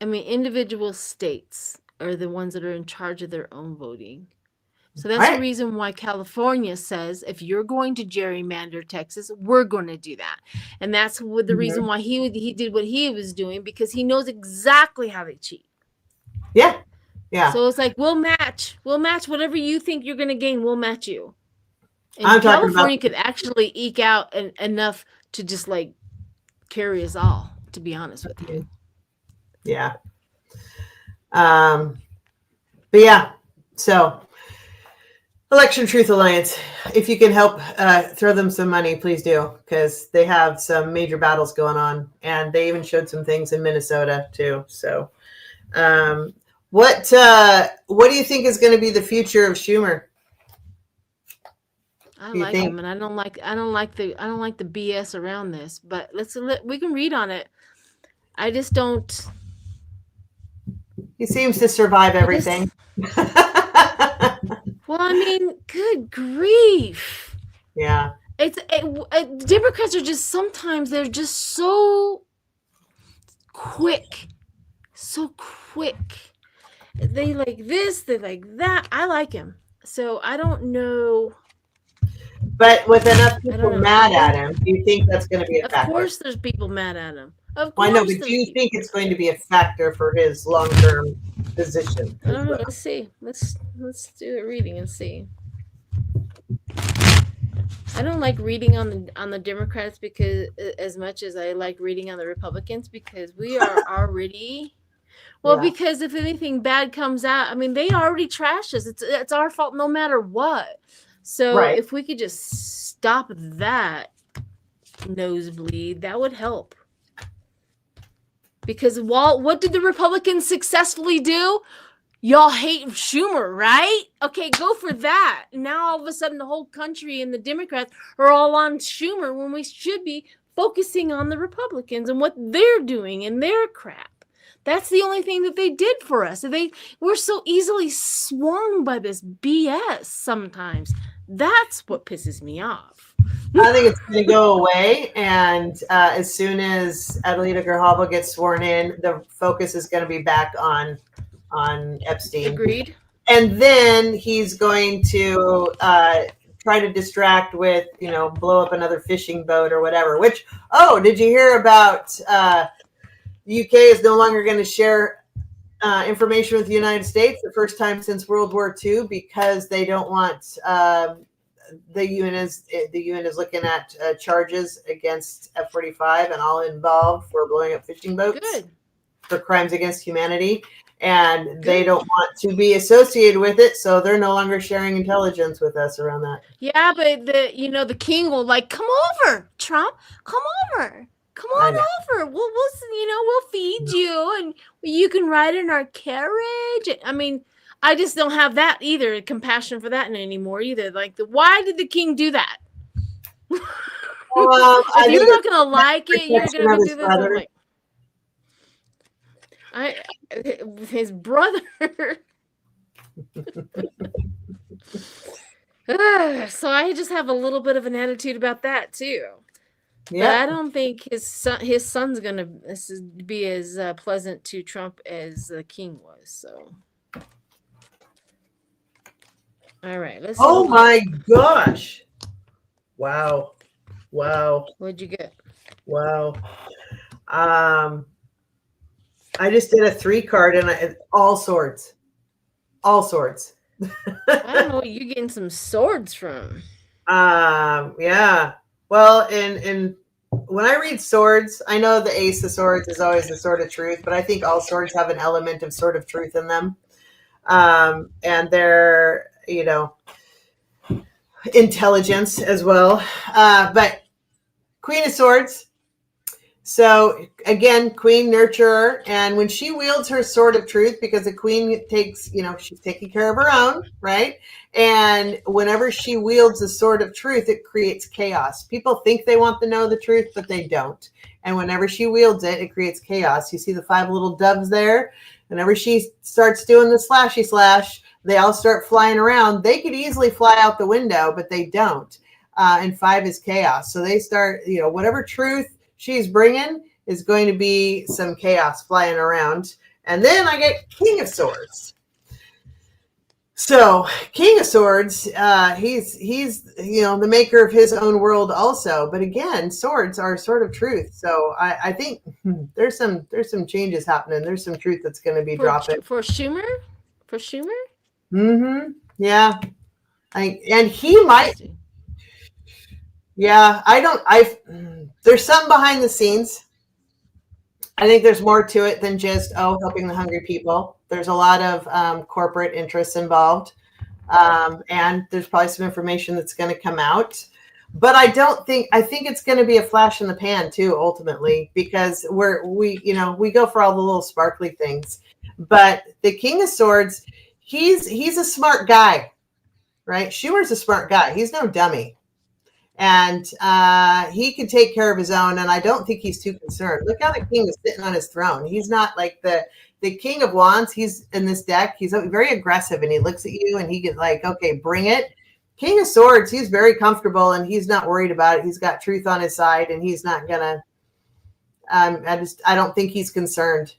I mean, individual states are the ones that are in charge of their own voting. So that's the reason why California says, if you're going to gerrymander Texas, we're going to do that. And that's the reason why he did what he was doing, because he knows exactly how they cheat. Yeah. Yeah. So it's like, we'll match whatever you think you're going to gain. We'll match you. And California could actually eke out enough to just like carry us all, to be honest with you. Yeah. But yeah, so Election Truth Alliance, if you can help throw them some money, please do, because they have some major battles going on, and they even showed some things in Minnesota too. So what do you think is going to be the future of Schumer? I like him, and I don't like the BS around this, but we can read on it. I just don't. He seems to survive everything. Well, I mean, good grief. Yeah. Democrats are just, sometimes they're just so quick. They like this, they like that. I like him. So I don't know. But with enough people mad at him, do you think that's going to be a factor? Of course there's people mad at him. Of I course. know, but do you think it's going to be a factor for his long-term position? I don't know. Let's see. Let's do a reading and see. I don't like reading on the Democrats because as much as I like reading on the Republicans, because we are already because if anything bad comes out, I mean, they already trashed us. It's our fault no matter what. So if we could just stop that nosebleed, that would help. Because what did the Republicans successfully do? Y'all hate Schumer, right? Okay, go for that. Now all of a sudden the whole country and the Democrats are all on Schumer when we should be focusing on the Republicans and what they're doing and their crap. That's the only thing that they did for us. We're so easily swung by this BS sometimes. That's what pisses me off. I think it's going to go away, and as soon as Adelita Grijalva gets sworn in, the focus is going to be back on Epstein. Agreed. And then he's going to try to distract with, blow up another fishing boat or whatever. Which, did you hear about the UK is no longer going to share information with the United States, the first time since World War II, because they don't want the UN is looking at charges against F-45 and all involved for blowing up fishing boats for crimes against humanity, and they don't want to be associated with it, so they're no longer sharing intelligence with us around that. Yeah, but the king will come over, Trump, come over. Come on over. We'll feed you, and you can ride in our carriage. I mean, I just don't have that either, compassion for that anymore either. Why did the king do that? If you're not gonna like it, you're gonna do this. His brother. So I just have a little bit of an attitude about that too. Yeah, but I don't think his son's gonna be as pleasant to Trump as the king was. So, all right, let's. Oh my gosh! Wow. What'd you get? Wow. I just did a 3 card and all swords. I don't know what you're getting some swords from. Yeah. Well, and when I read swords, I know the Ace of Swords is always the sword of truth, but I think all swords have an element of sword of truth in them. And they're, intelligence as well. But Queen of Swords. So again, queen nurturer. And when she wields her sword of truth, because the queen takes, she's taking care of her own, right? And whenever she wields the sword of truth, it creates chaos. People think they want to know the truth, but they don't. And whenever she wields it, it creates chaos. You see the 5 little doves there? Whenever she starts doing the slashy slash, they all start flying around. They could easily fly out the window, but they don't. And 5 is chaos. So they start, whatever truth she's bringing is going to be some chaos flying around. And then I get King of Swords. So, King of Swords, he's the maker of his own world also. But again, swords are sort of truth. So I think there's some changes happening. There's some truth that's going to be dropping for Schumer. For Schumer. Mm-hmm. Yeah. And he might. Yeah. I don't. There's some behind the scenes. I think there's more to it than just helping the hungry people. There's a lot of corporate interests involved. And there's probably some information that's going to come out, but I think it's going to be a flash in the pan too, ultimately, because we go for all the little sparkly things, but the King of Swords, he's a smart guy, right? Schumer's a smart guy. He's no dummy. And he can take care of his own, and I don't think he's too concerned. Look how the king is sitting on his throne. He's not like the King of Wands. He's in this deck. He's very aggressive, and he looks at you, and he gets like, okay, bring it. King of Swords, he's very comfortable, and he's not worried about it. He's got truth on his side, and he's not gonna. I don't think he's concerned.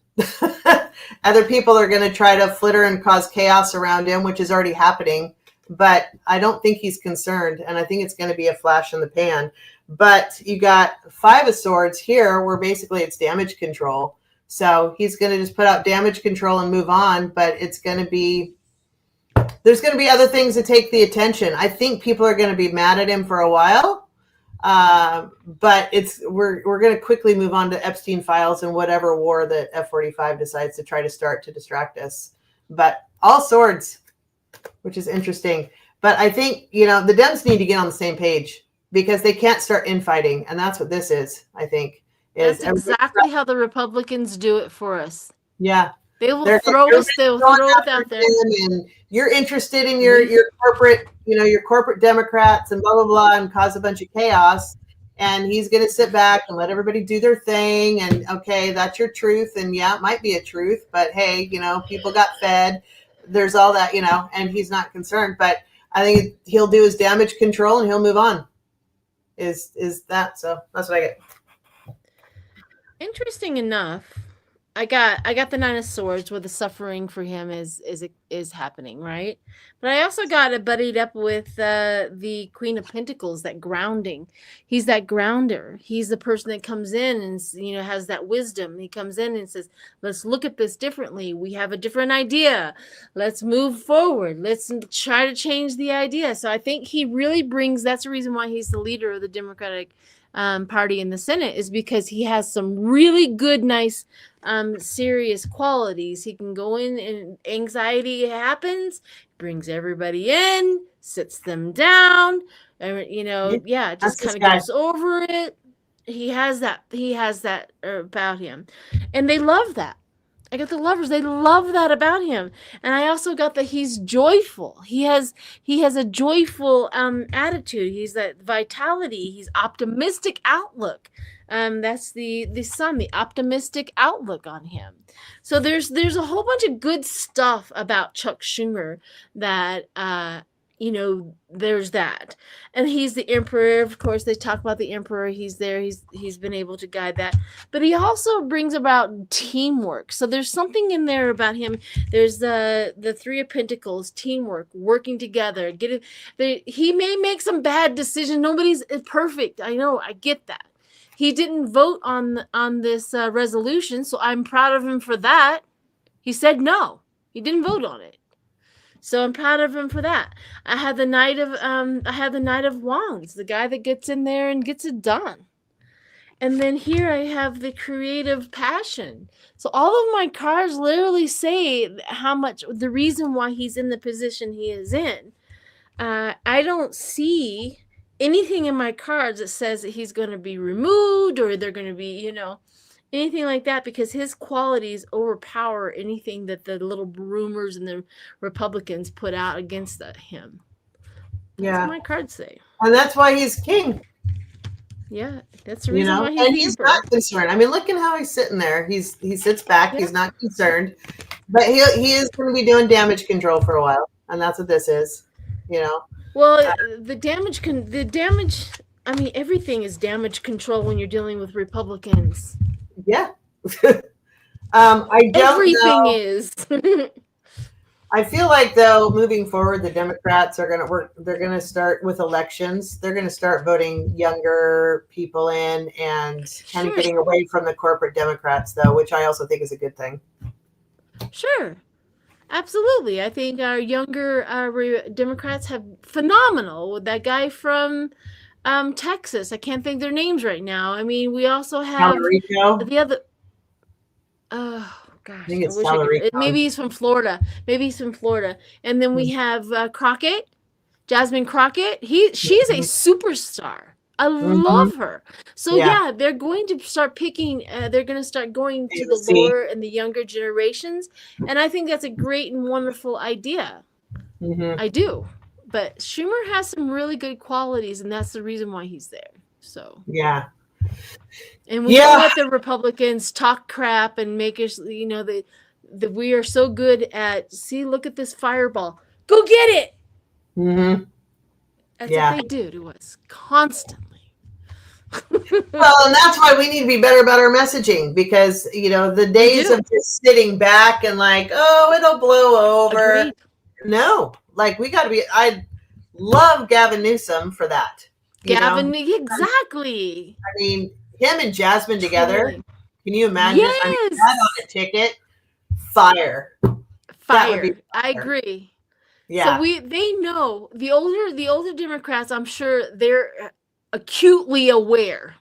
Other people are going to try to flitter and cause chaos around him, which is already happening. But I don't think he's concerned, and I think it's going to be a flash in the pan. But you got Five of Swords here, where basically it's damage control. So he's going to just put out damage control and move on, but there's going to be other things to take the attention. I think people are going to be mad at him for a while, but we're going to quickly move on to Epstein files and whatever war that F-45 decides to try to start to distract us. But all swords, which is interesting. But I think, the Dems need to get on the same page, because they can't start infighting. And that's what this is, I think. That's exactly how the Republicans do it for us. Yeah. They will throw us out there. And you're interested in your corporate, your corporate Democrats and blah, blah, blah, and cause a bunch of chaos. And he's going to sit back and let everybody do their thing. And okay, that's your truth. And yeah, it might be a truth, but hey, people got fed. There's all that, and he's not concerned. But I think he'll do his damage control and he'll move on. Is that so? That's what I get. Interesting enough, I got the Nine of Swords, where the suffering for him is happening, right? But I also got it buddied up with the Queen of Pentacles, that grounding. He's that grounder. He's the person that comes in and has that wisdom. He comes in and says, "Let's look at this differently. We have a different idea. Let's move forward. Let's try to change the idea." So I think he really brings. That's the reason why he's the leader of the Democratic Party in the Senate, is because he has some really good, nice, serious qualities. He can go in, and anxiety happens, brings everybody in, sits them down, and just kind of goes over it. He has that about him, and they love that. I got the lovers. They love that about him. And I also got that he's joyful. He has a joyful attitude. He's that vitality. He's optimistic outlook. That's the sun, the optimistic outlook on him. So there's a whole bunch of good stuff about Chuck Schumer that there's that. And he's the emperor. Of course, they talk about the emperor. He's there. He's been able to guide that. But he also brings about teamwork. So there's something in there about him. There's the Three of Pentacles, teamwork, working together. He may make some bad decisions. Nobody's perfect. I know. I get that. He didn't vote on this resolution, so I'm proud of him for that. He said no. He didn't vote on it. So I'm proud of him for that. I had the Knight of Wands, the guy that gets in there and gets it done. And then here I have the creative passion. So all of my cards literally say how much, the reason why he's in the position he is in. I don't see anything in my cards that says that he's going to be removed or they're going to be, anything like that, because his qualities overpower anything that the little rumors and the Republicans put out against him. That's what my cards say. And that's why he's king. Yeah, that's the reason why he's not concerned. I mean, look at how he's sitting there. He sits back. Yeah. He's not concerned. But he is going to be doing damage control for a while. And that's what this is, Well, the damage, I mean, everything is damage control when you're dealing with Republicans. Yeah. I don't Everything know. is. I feel like though, moving forward, the Democrats are going to work. They're going to start with elections. They're going to start voting younger people in and kind of getting away from the corporate Democrats, though, which I also think is a good thing. Sure. Absolutely. I think our younger Democrats have phenomenal. That guy from Texas, I can't think their names right now. I mean, we also have the other. Oh gosh, I wish I could. Maybe he's from Florida. And then we have Crockett, Jasmine Crockett. She's a superstar. I love her. So yeah, they're going to start picking. They're going to start going to the lower and the younger generations, and I think that's a great and wonderful idea. I do, but Schumer has some really good qualities, and that's the reason why he's there. So yeah. And we don't let the Republicans talk crap and make us, that we are so good at, see, look at this fireball. Go get it. Mm-hmm. That's what they do to us constantly. Well, and that's why we need to be better about our messaging, because, the days of just sitting back and like, oh, it'll blow over. Agreed. No, like we got to be, I love Gavin Newsom for that. Exactly. I mean, him and Jasmine together. Can you imagine? Yes. I mean, that on a ticket, fire. I agree. Yeah. So they know the older Democrats. I'm sure they're acutely aware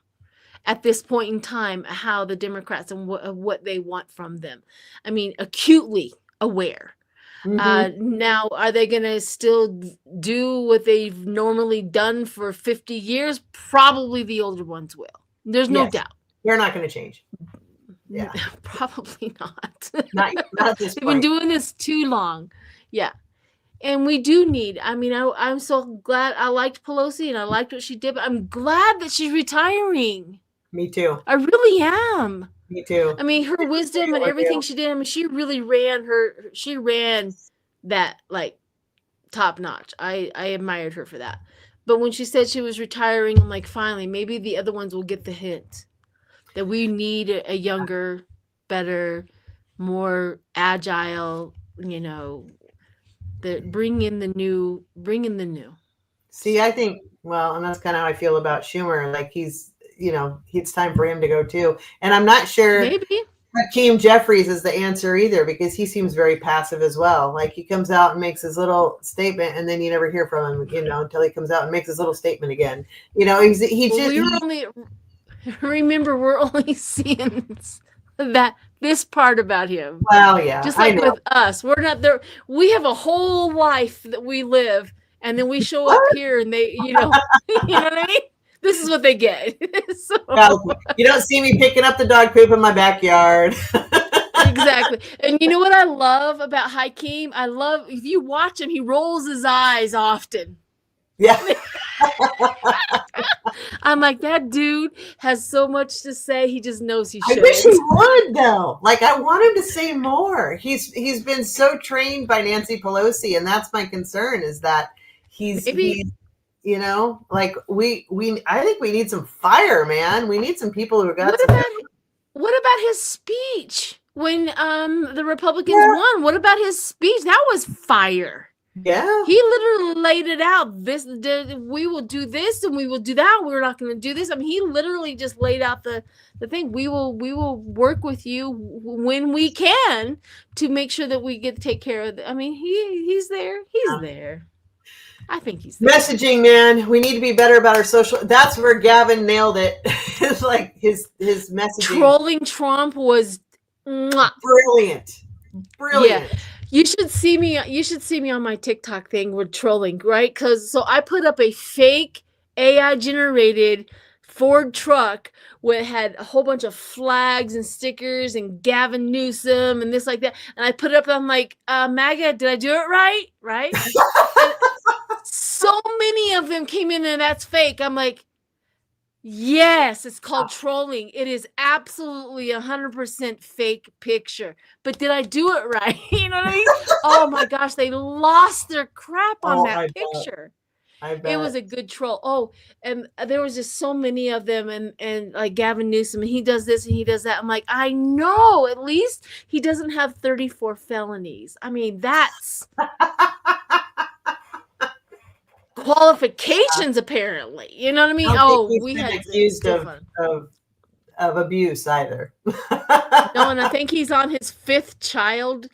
at this point in time how the Democrats and what they want from them. I mean, acutely aware. Now, are they going to still do what they've normally done for 50 years? Probably the older ones will. There's no doubt. They're not going to change. Yeah. Probably not. Not at this point. They've been doing this too long. Yeah. And we do need, I'm so glad. I liked Pelosi and I liked what she did, but I'm glad that she's retiring. Me too. I really am. Me too. I mean, her wisdom and everything she did, she really ran that like top notch. I admired her for that. But when she said she was retiring, I'm like, finally, maybe the other ones will get the hint that we need a younger, better, more agile, that bring in the new. See, I think, and that's kind of how I feel about Schumer. Like it's time for him to go too. And I'm not sure maybe Hakeem Jeffries is the answer either, because he seems very passive as well. Like he comes out and makes his little statement and then you never hear from him, until he comes out and makes his little statement again. Remember, we're only seeing this part about him. Well, yeah. Just like with us. We're not there. We have a whole life that we live, and then we show up here and they, you know what I mean? This is what they get. You don't see me picking up the dog poop in my backyard. Exactly. And you know what I love about Hakeem? If you watch him, he rolls his eyes often. Yeah. I'm like, that dude has so much to say. He just knows he should. I wish he would, though. Like, I want him to say more. He's been so trained by Nancy Pelosi, and that's my concern, is that he's like I think we need some fire, man. We need some people who got What about his speech when the Republicans won? What about his speech? That was fire. Yeah. He literally laid it out. We will do this and we will do that. We're not going to do this. I mean, he literally just laid out the thing. We will work with you when we can to make sure that we get to take care of it. I mean, he's there. He's there. I think he's there. Messaging, man. We need to be better about our social. That's where Gavin nailed it. It's like his messaging. Trolling Trump was brilliant. Yeah. You should see me on my TikTok thing with trolling, right? So I put up a fake AI generated Ford truck where it had a whole bunch of flags and stickers and Gavin Newsom and this like that. And I put it up, I'm like, MAGA, did I do it right? Right? So many of them came in and that's fake. I'm like, yes, it's called trolling. It is absolutely 100% fake picture. But did I do it right? You know what I mean? Oh my gosh, they lost their crap on that picture. I bet. It was a good troll. Oh, and there was just so many of them, and like Gavin Newsom, and he does this and he does that. I'm like, I know. At least he doesn't have 34 felonies. I mean, that's qualifications, apparently. You know what I mean? We had accused of abuse either. No, and I think he's on his 5th child.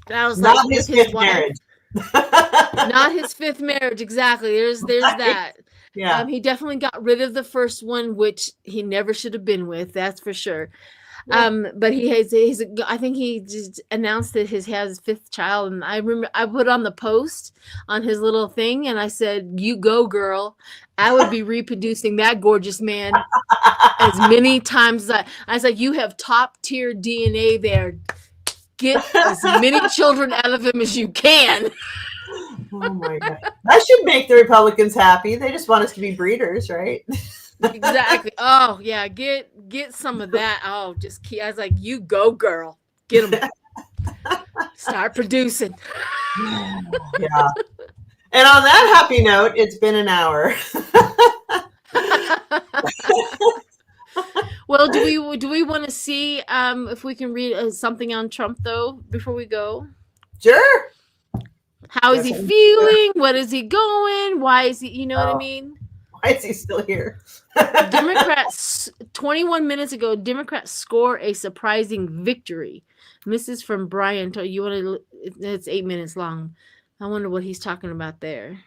That was not like his with his 5th wife. marriage. Not his 5th marriage, exactly. There's right. That. Yeah. He definitely got rid of the first one, which he never should have been with. That's for sure. Yeah. But I think he just announced that he has his 5th child, and I remember I put on the post on his little thing, and I said, "You go, girl." I would be reproducing that gorgeous man as many times as I was like, "You have top tier DNA there. Get as many children out of him as you can." Oh my God. That should make the Republicans happy. They just want us to be breeders, right? Exactly. Oh yeah, get some of that. Oh, just keep. I was like, "You go, girl. Get them. Start producing." Yeah. And on that happy note, it's been an hour. Well, do we want to see if we can read something on Trump though before we go? Sure. How is he feeling? What is he going? Why is he? You know what I mean? Why is he still here? Democrats 21 minutes ago. Democrats score a surprising victory. This is from Brian. You want to? It's 8 minutes long. I wonder what he's talking about there.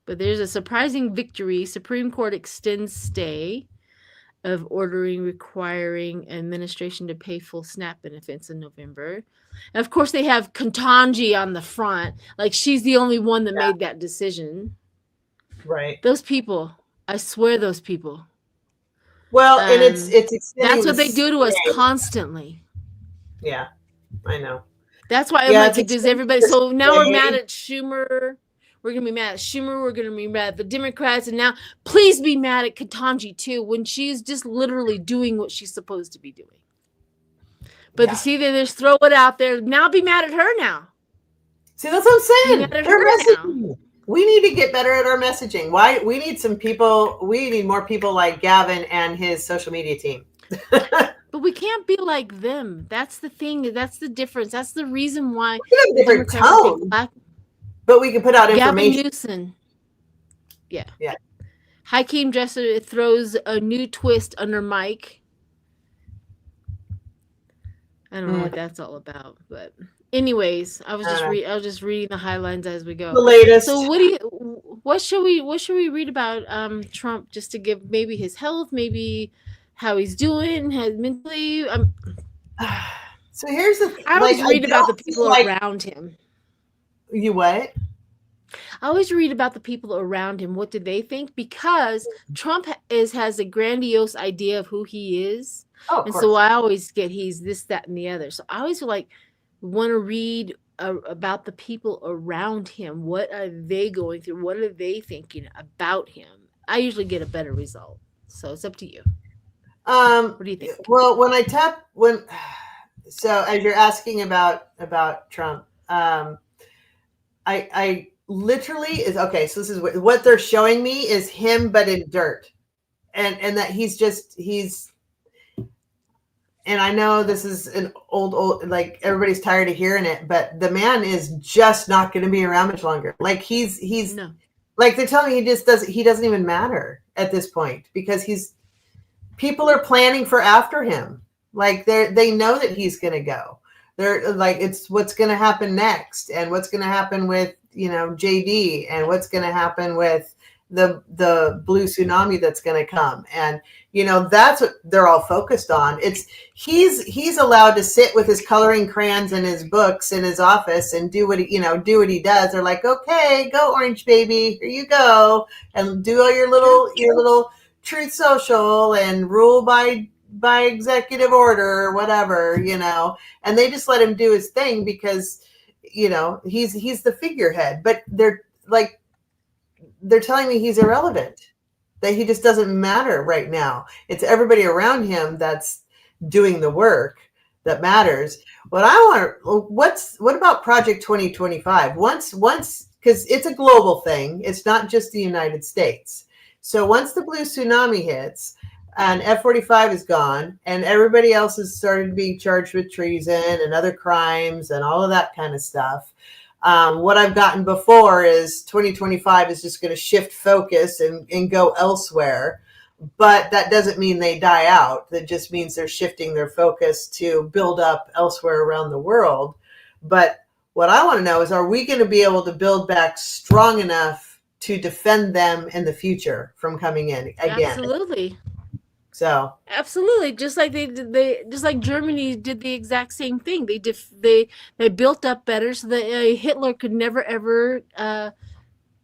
But there's a surprising victory. Supreme Court extends stay of ordering requiring administration to pay full SNAP benefits in November. And of course, they have Ketanji on the front. Like, she's the only one that made that decision. Right. Those people. I swear those people. Well, and it's that's what they do to us constantly. Yeah, I know. That's why I'm like, does everybody? So now we're mad at Schumer. We're going to be mad at Schumer. We're going to be mad at the Democrats. And now please be mad at Ketanji too, when she's just literally doing what she's supposed to be doing. But see, they just throw it out there. Now be mad at her now. See, that's what I'm saying. Now. We need to get better at our messaging. Why? We need some people. We need more people like Gavin and his social media team. But we can't be like them. That's the thing. That's the difference. That's the reason why. We have a different tone. But we can put out information. Gavin Newsom. Yeah. Yeah. Hakeem Dresser throws a new twist under Mike. I don't know what that's all about, but anyways, I was just reading the highlights as we go. The latest. So what should we read about Trump, just to give maybe his health, maybe how he's doing, mentally? So here's the I always read about the people around him. You what? I always read about the people around him. What do they think? Because Trump has a grandiose idea of who he is. Oh, and so I always get he's this, that, and the other. So I always want to read about the people around him. What are they going through? What are they thinking about him? I usually get a better result. So it's up to you. What do you think? Well, so as you're asking about Trump, I literally is okay. So this is what they're showing me is him, but in dirt, and that he's. And I know this is an old, like everybody's tired of hearing it, but the man is just not going to be around much longer. Like he's like they're telling me he doesn't even matter at this point, because people are planning for after him. Like they know that he's going to go. They're like, it's what's going to happen next, and what's going to happen with, JD, and what's going to happen with the blue tsunami that's going to come. And, that's what they're all focused on. He's allowed to sit with his coloring crayons and his books in his office and do what he does. They're like, okay, go Orange Baby, here you go. And do all your little Truth Social and rule by executive order or whatever, and they just let him do his thing because, he's the figurehead, but they're telling me he's irrelevant, that he just doesn't matter right now. It's everybody around him that's doing the work that matters. What about Project 2025? Once because it's a global thing. It's not just the United States. So once the blue tsunami hits and F-45 is gone and everybody else has started being charged with treason and other crimes and all of that kind of stuff, what I've gotten before is 2025 is just going to shift focus and go elsewhere. But that doesn't mean they die out. That just means they're shifting their focus to build up elsewhere around the world. But what I want to know is, are we going to be able to build back strong enough to defend them in the future from coming in again? Absolutely. So absolutely, just like just like Germany did the exact same thing. They built up better so that Hitler could never ever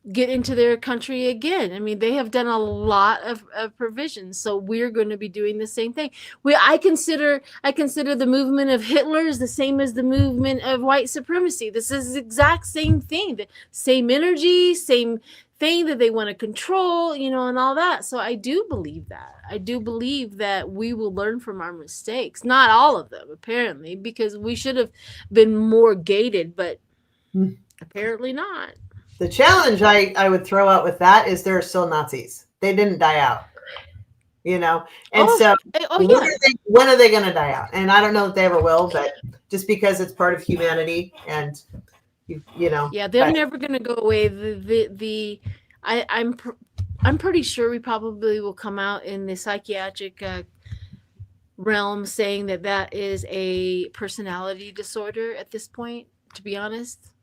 get into their country again. I mean, they have done a lot of provisions, so we're going to be doing the same thing. I consider the movement of Hitler is the same as the movement of white supremacy. This is the exact same thing, the same energy, same thing that they want to control, and all that. So I do believe that. I do believe that we will learn from our mistakes. Not all of them, apparently, because we should have been more gated, but apparently not. The challenge I would throw out with that is there are still Nazis. They didn't die out, And so when are they going to die out? And I don't know that they ever will, but just because it's part of humanity and, Yeah, they're never going to go away. I'm pretty sure we probably will come out in the psychiatric realm saying that is a personality disorder at this point, to be honest.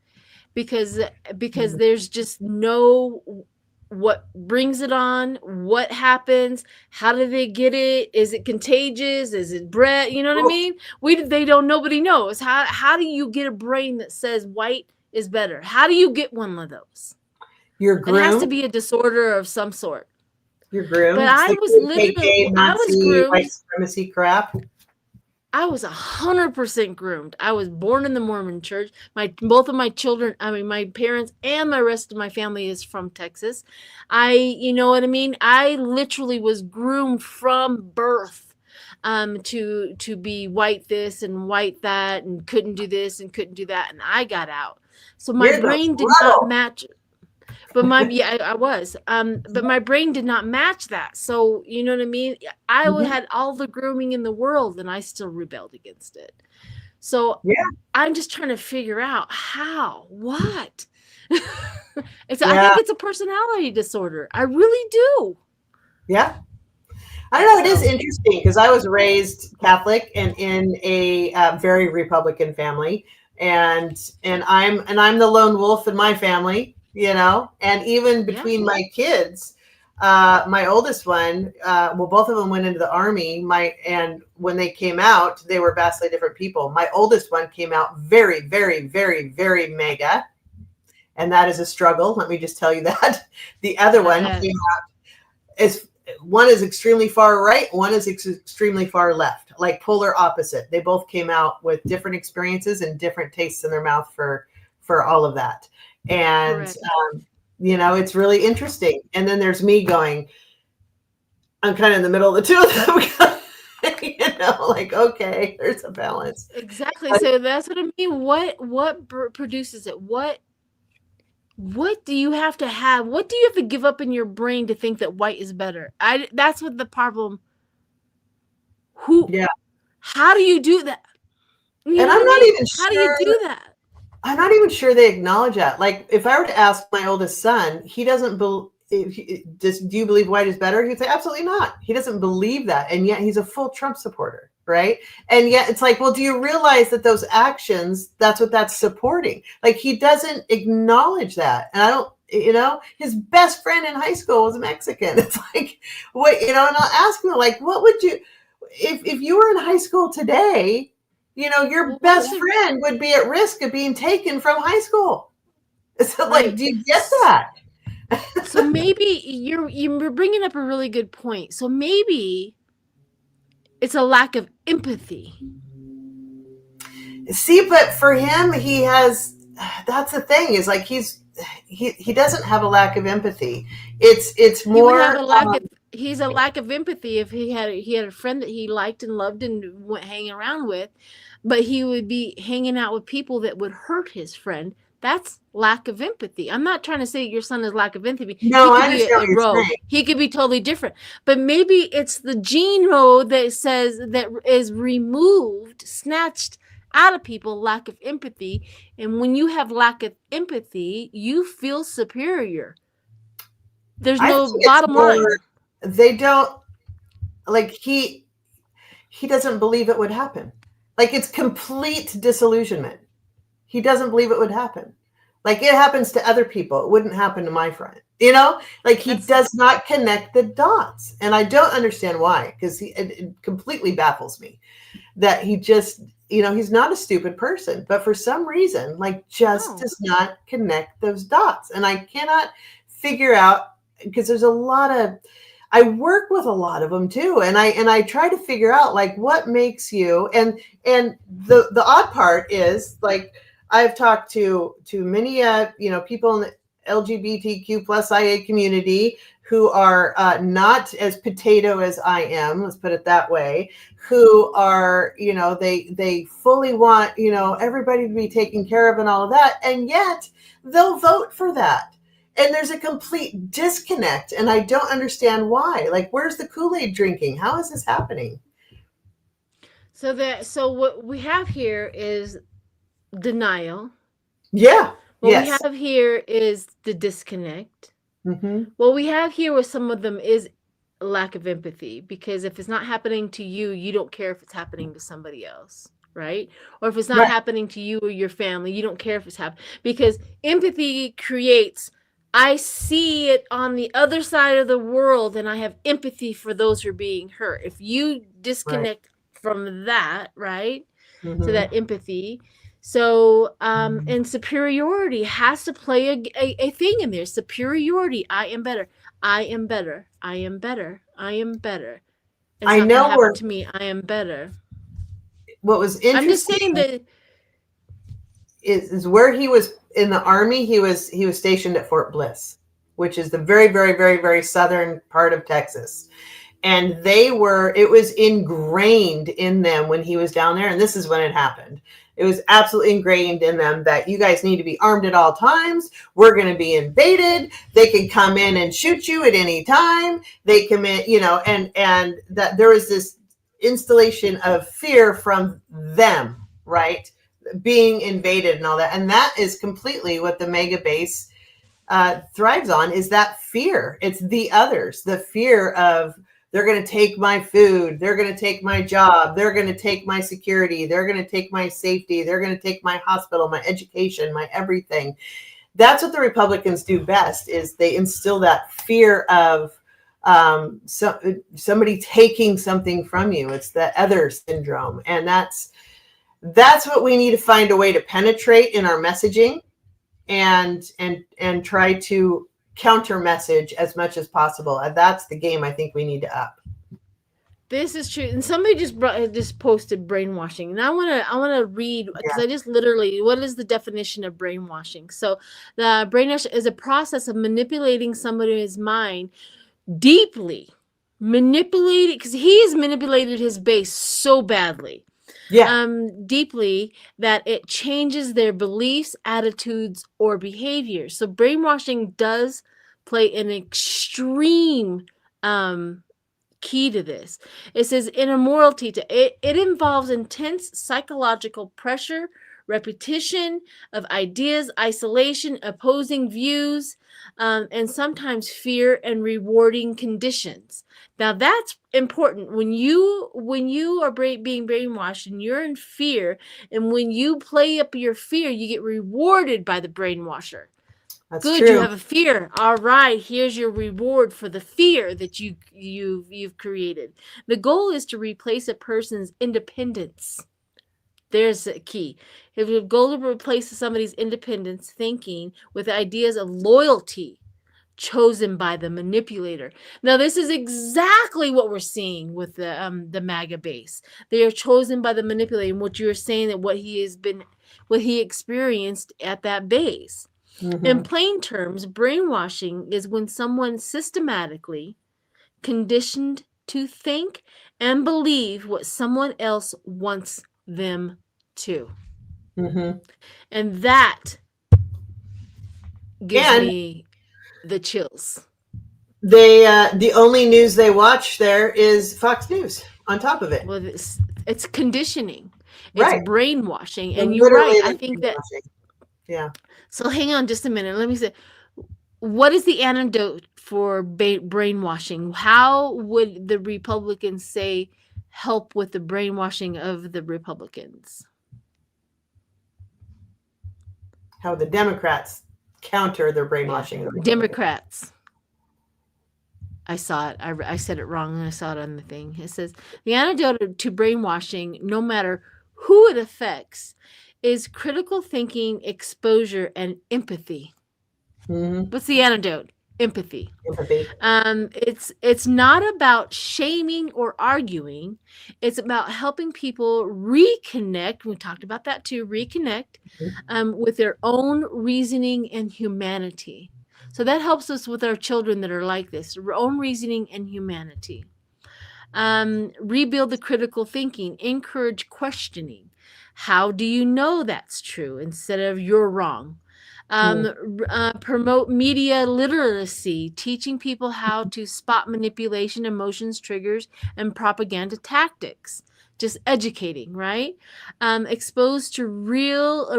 Because there's just no what brings it on, what happens, how do they get it, is it contagious, is it bred, you know what I mean? Nobody knows. How do you get a brain that says white is better? How do you get one of those? You're groomed. It has to be a disorder of some sort. You're groomed. But I was literally groomed. White supremacy crap. I was 100% groomed. I was born in the Mormon church. Both of my children, my parents and the rest of my family is from Texas. You know what I mean? I literally was groomed from birth to be white this and white that and couldn't do this and couldn't do that. And I got out. So my brain did not match. But I was. But my brain did not match that. So, you know what I mean? I had all the grooming in the world and I still rebelled against it. So I'm just trying to figure out how, what? I think it's a personality disorder. I really do. Yeah. I don't know. It is interesting because I was raised Catholic and in a very Republican family. And I'm the lone wolf in my family. And even between my kids, my oldest one, both of them went into the army. And when they came out, they were vastly different people. My oldest one came out very, very, very, very MAGA. And that is a struggle. Let me just tell you that. The other one came out one is extremely far right. One is extremely far left, like polar opposite. They both came out with different experiences and different tastes in their mouth for all of that. And, it's really interesting. And then there's me going, I'm kind of in the middle of the two of them, like, okay, there's a balance. Exactly. So that's what I mean. What produces it? What do you have to have? What do you have to give up in your brain to think that white is better? That's what the problem. How do you do that? And I'm not even sure. How do you do that? I'm not even sure they acknowledge that. Like, if I were to ask my oldest son, he doesn't believe. Do you believe white is better? He'd say, absolutely not. He doesn't believe that, and yet he's a full Trump supporter, right? And yet it's like, well, do you realize that those actions? That's what that's supporting. Like, he doesn't acknowledge that, and I don't. His best friend in high school was Mexican. It's like, what? And I'll ask him, like, what would you, if you were in high school today? Your best friend would be at risk of being taken from high school. So, like, do you get that? So maybe you're bringing up a really good point. So maybe it's a lack of empathy. See, but for him, that's the thing, is like he doesn't have a lack of empathy. It's more he's a lack of empathy if he had a friend that he liked and loved and went hanging around with, but he would be hanging out with people that would hurt his friend That's lack of empathy. I'm not trying to say your son is lack of empathy. No, He I could be understand a what you're rogue. saying. He could be totally different. But maybe it's the gene code that says that is removed, snatched out of people, lack of empathy. And when you have lack of empathy, you feel superior. There's I no think it's bottom more, line. they don't, like, he doesn't believe it would happen. Like, it's complete disillusionment. He doesn't believe it would happen. Like, it happens to other people. It wouldn't happen to my friend. Like, he does not connect the dots. And I don't understand why, because it completely baffles me that he just, he's not a stupid person, but for some reason, like, just does not connect those dots. And I cannot figure out, because there's a lot of, I work with a lot of them too, and I try to figure out, like, what makes you, and the odd part is, like, I've talked to many people in the LGBTQ plus IA community who are not as potato as I am, let's put it that way, who are, they fully want, everybody to be taken care of and all of that, and yet they'll vote for that. And there's a complete disconnect, and I don't understand why. Like, where's the Kool-Aid drinking? How is this happening? So what we have here is denial. Yeah. What we have here is the disconnect. Mm-hmm. What we have here with some of them is lack of empathy, because if it's not happening to you, you don't care if it's happening to somebody else, right? Or if it's not happening to you or your family, you don't care if it's happening, because empathy creates, I see it on the other side of the world and I have empathy for those who are being hurt. If you disconnect from that, right? Mm-hmm. To that empathy. So, and superiority has to play a thing in there. Superiority. I am better. I am better. I am better. I am better. It's I not know gonna happen to me. I am better. What was interesting, I'm just saying that is where he was in the Army. He was stationed at Fort Bliss, which is the very, very, very, very southern part of Texas. And it was ingrained in them when he was down there. And this is when it happened. It was absolutely ingrained in them that you guys need to be armed at all times. We're going to be invaded. They can come in and shoot you at any time. They commit, and that there was this installation of fear from them, right? Being invaded and all that. And that is completely what the mega base thrives on, is that fear. It's the others, the fear of, they're going to take my food. They're going to take my job. They're going to take my security. They're going to take my safety. They're going to take my hospital, my education, my everything. That's what the Republicans do best, is they instill that fear of somebody taking something from you. It's the other syndrome. And that's what we need to find a way to penetrate in our messaging and try to counter message as much as possible. And that's the game I think we need to up. This is true. And somebody just posted brainwashing. And I want to read, because I just literally, what is the definition of brainwashing? So the brainwash is a process of manipulating somebody's mind deeply. Manipulated, because he has manipulated his base so badly. Deeply, that it changes their beliefs, attitudes, or behaviors. So brainwashing does play an extreme key to this. It says immorality it involves intense psychological pressure, repetition of ideas, isolation, opposing views, and sometimes fear and rewarding conditions. Now that's important. When you are being brainwashed and you're in fear, and when you play up your fear, you get rewarded by the brainwasher. That's good. True. You have a fear. All right, here's your reward for the fear that you've created. The goal is to replace a person's independence. There's a key. If the goal to replace somebody's independence thinking with ideas of loyalty chosen by the manipulator. Now, this is exactly what we're seeing with the MAGA base. They are chosen by the manipulator. And what you're saying, that what he experienced at that base. Mm-hmm. In plain terms, brainwashing is when someone systematically conditioned to think and believe what someone else wants them to. Mm-hmm. And that gives And me the chills. they the only news they watch there is Fox News on top of it. Well, it's conditioning, it's Right. brainwashing, They're and you're right. literally I the think that. brainwashing. Yeah. So hang on just a minute. Let me say, what is the antidote for brainwashing? How would the Republicans say help with the brainwashing of the Republicans? How the Democrats counter their brainwashing. Democrats. I saw it. I said it wrong and I saw it on the thing. It says the antidote to brainwashing, no matter who it affects, is critical thinking, exposure, and empathy. Mm-hmm. What's the antidote? Empathy. Empathy. It's not about shaming or arguing. It's about helping people reconnect. We talked about that too. Reconnect with their own reasoning and humanity. So that helps us with our children that are like this. Our own reasoning and humanity. Rebuild the critical thinking. Encourage questioning. How do you know that's true instead of you're wrong? Promote media literacy, teaching people how to spot manipulation, emotions, triggers, and propaganda tactics. Just educating, right? Expose to reality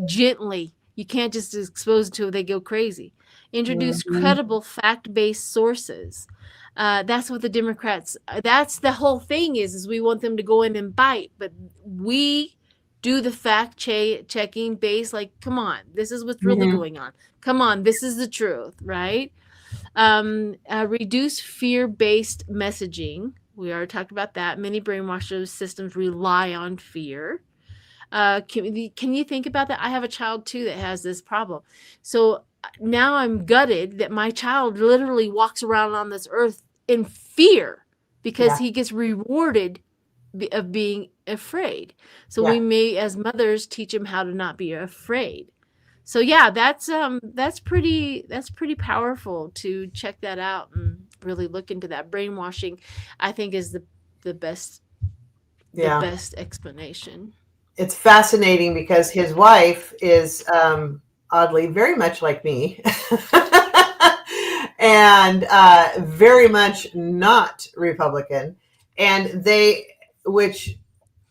gently. You can't just expose it to they go crazy. Introduce credible fact-based sources. That's what the Democrats. That's the whole thing is we want them to go in and bite, but we do the fact checking based like, come on, this is what's really going on. Come on, this is the truth, right? Reduce fear-based messaging. We already talked about that. Many brainwashing systems rely on fear. Can you think about that? I have a child too that has this problem. So now I'm gutted that my child literally walks around on this earth in fear because he gets rewarded of being afraid. So we may, as mothers, teach him how to not be afraid. So yeah, that's pretty powerful to check that out and really look into that. Brainwashing, I think, is the best explanation. It's fascinating because his wife is oddly very much like me. And very much not Republican. And which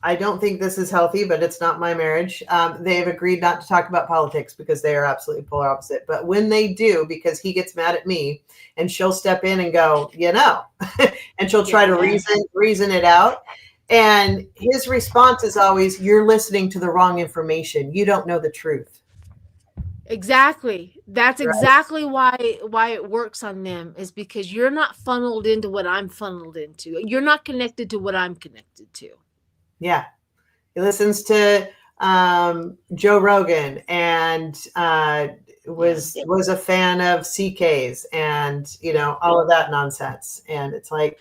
I don't think this is healthy, but it's not my marriage. They have agreed not to talk about politics because they are absolutely polar opposite. But when they do, because he gets mad at me and she'll step in and go, and she'll try to reason it out. And his response is always, you're listening to the wrong information. You don't know the truth. Exactly. That's exactly why it works on them, is because you're not funneled into what I'm funneled into. You're not connected to what I'm connected to. Yeah. He listens to Joe Rogan and was a fan of CK's and, all of that nonsense. And it's like,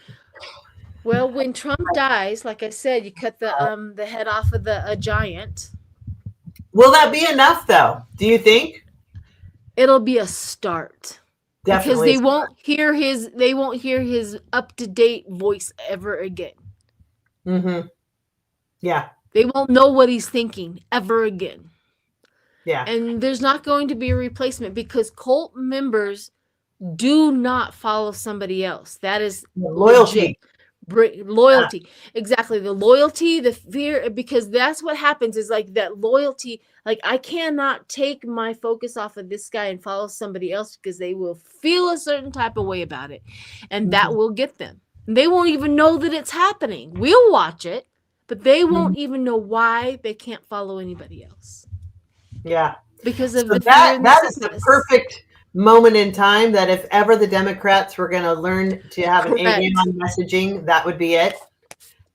well, when Trump dies, like I said, you cut the head off of a giant. Will that be enough, though? Do you think? It'll be a start. Definitely, because they won't hear his up-to-date voice ever again. Mm-hmm. Yeah. They won't know what he's thinking ever again. Yeah. And there's not going to be a replacement because cult members do not follow somebody else. That is loyalty. Loyalty. Exactly. The loyalty, the fear, because that's what happens is like that loyalty. Like I cannot take my focus off of this guy and follow somebody else because they will feel a certain type of way about it. And that will get them. They won't even know that it's happening. We'll watch it, but they won't even know why they can't follow anybody else. Yeah. Because of the fear that is the perfect moment in time that if ever the Democrats were going to learn to have an alien on messaging, that would be it.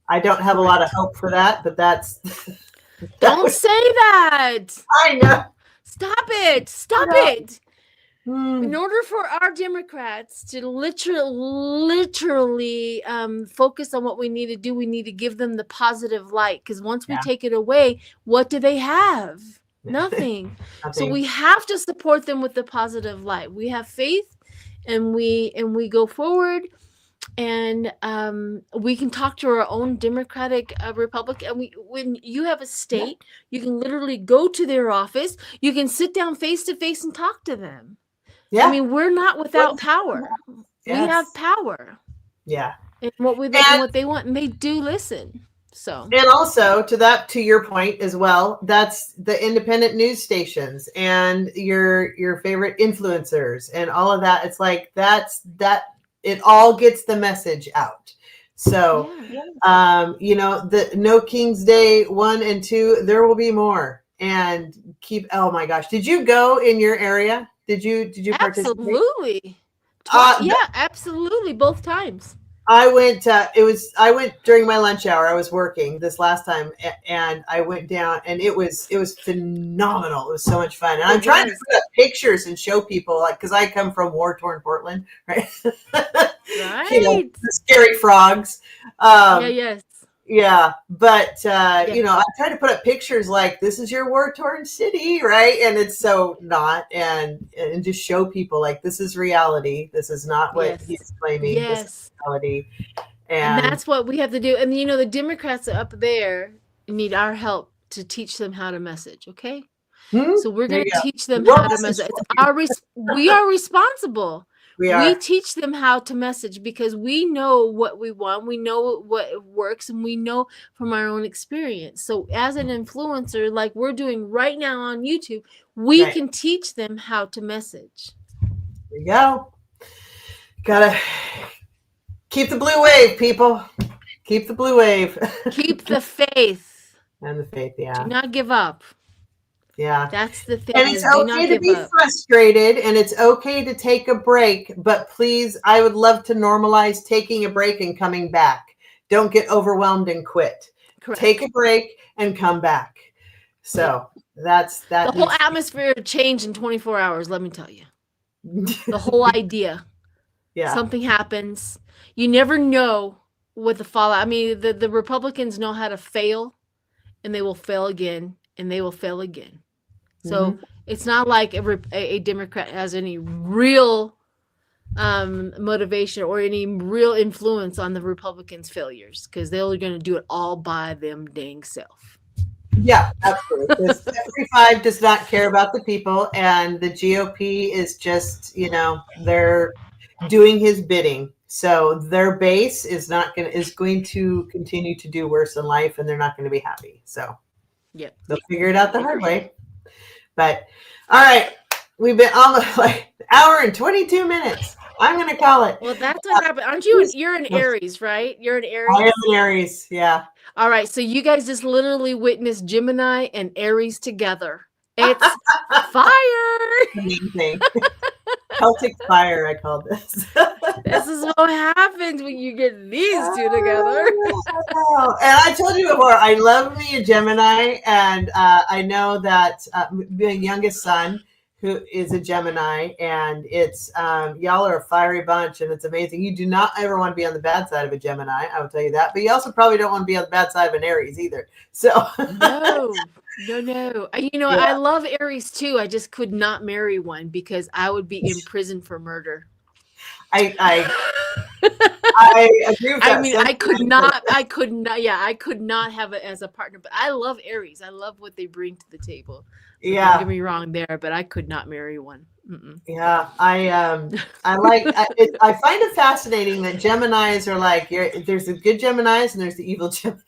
I don't have a lot of hope for that, but that's... Don't say that. I know. Stop it. Stop it. In order for our Democrats to literally focus on what we need to do, we need to give them the positive light. Because once we take it away, what do they have? Nothing. So we have to support them with the positive light. We have faith, and we go forward, and we can talk to our own Democratic Republic. And when you have a state, you can literally go to their office. You can sit down face to face and talk to them. Yeah. I mean, we're not without power. Yes. We have power. Yeah. And what they want, and they do listen. So, and also to your point as well, that's the independent news stations and your favorite influencers and all of that. It's like that it all gets the message out. So, the No King's Day 1 and 2, there will be more. And oh my gosh, did you go in your area? Did you participate? Absolutely. Yeah, absolutely, both times. I went during my lunch hour. I was working this last time, and I went down, and it was phenomenal. It was so much fun. And I'm trying to put up pictures and show people, like, because I come from war-torn Portland, right? Right. The scary frogs. Yes. Yeah, but I try to put up pictures like, this is your war-torn city, right? And it's so not, and just show people, like, this is reality. This is not what he's claiming. Yes. This is reality. And that's what we have to do. And the Democrats up there need our help to teach them how to message. Okay, so we're going to teach them how to message. We are responsible. We teach them how to message because we know what we want. We know what works, and we know from our own experience. So as an influencer, like we're doing right now on YouTube, we can teach them how to message. There you go. Gotta keep the blue wave, people. Keep the blue wave. Keep the faith. And the faith, yeah. Do not give up. Yeah. That's the thing. And it's okay to be frustrated, and it's okay to take a break, but please, I would love to normalize taking a break and coming back. Don't get overwhelmed and quit. Correct. Take a break and come back. So that's that. The whole atmosphere changed in 24 hours, let me tell you. The whole idea. Yeah. Something happens. You never know what the fallout. I mean, the Republicans know how to fail, and they will fail again, and they will fail again. So it's not like a Democrat has any real motivation or any real influence on the Republicans' failures, because they're going to do it all by them dang self. Yeah, absolutely. 75 does not care about the people, and the GOP is just, they're doing his bidding. So their base is going to continue to do worse in life, and they're not going to be happy. So they'll figure it out the hard way. But all right, we've been almost like an hour and 22 minutes. I'm going to call it. Well, that's what happened. Aren't you? You're an Aries, right? You're an Aries. I am an Aries. Yeah. All right. So you guys just literally witnessed Gemini and Aries together. It's fire. Amazing. Celtic fire, I called this. This is what happens when you get these two together. And I told you before, I love me a Gemini, and I know that my youngest son, who is a Gemini, and it's y'all are a fiery bunch, and it's amazing. You do not ever want to be on the bad side of a Gemini, I will tell you that. But you also probably don't want to be on the bad side of an Aries either. So no. I love Aries too. I just could not marry one because I would be in prison for murder. I agree with that. I mean, I could not have it as a partner, but I love Aries. I love what they bring to the table. So don't get me wrong there, but I could not marry one. Yeah, I find it fascinating that Geminis are like, there's the good Geminis and there's the evil Geminis.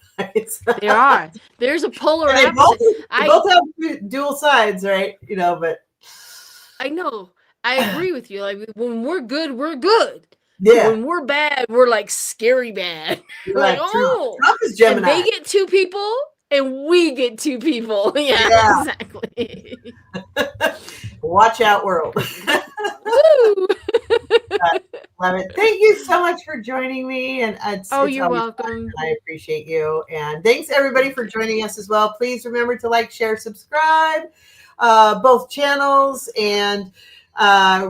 There are. There's a polar opposite. They both have dual sides, right? But I know. I agree with you. Like, when we're good, we're good. Yeah. When we're bad, we're like scary bad. Like, Trump is Gemini. And they get two people, and we get two people. Yeah. Exactly. Watch out, world. Woo! Love it. Thank you so much for joining me. And you're welcome. I appreciate you. And thanks everybody for joining us as well. Please remember to like, share, subscribe, both channels, and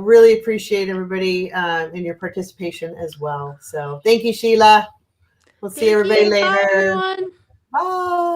really appreciate everybody in your participation as well. So thank you, Sheila. We'll see everybody later. Bye, everyone. Bye.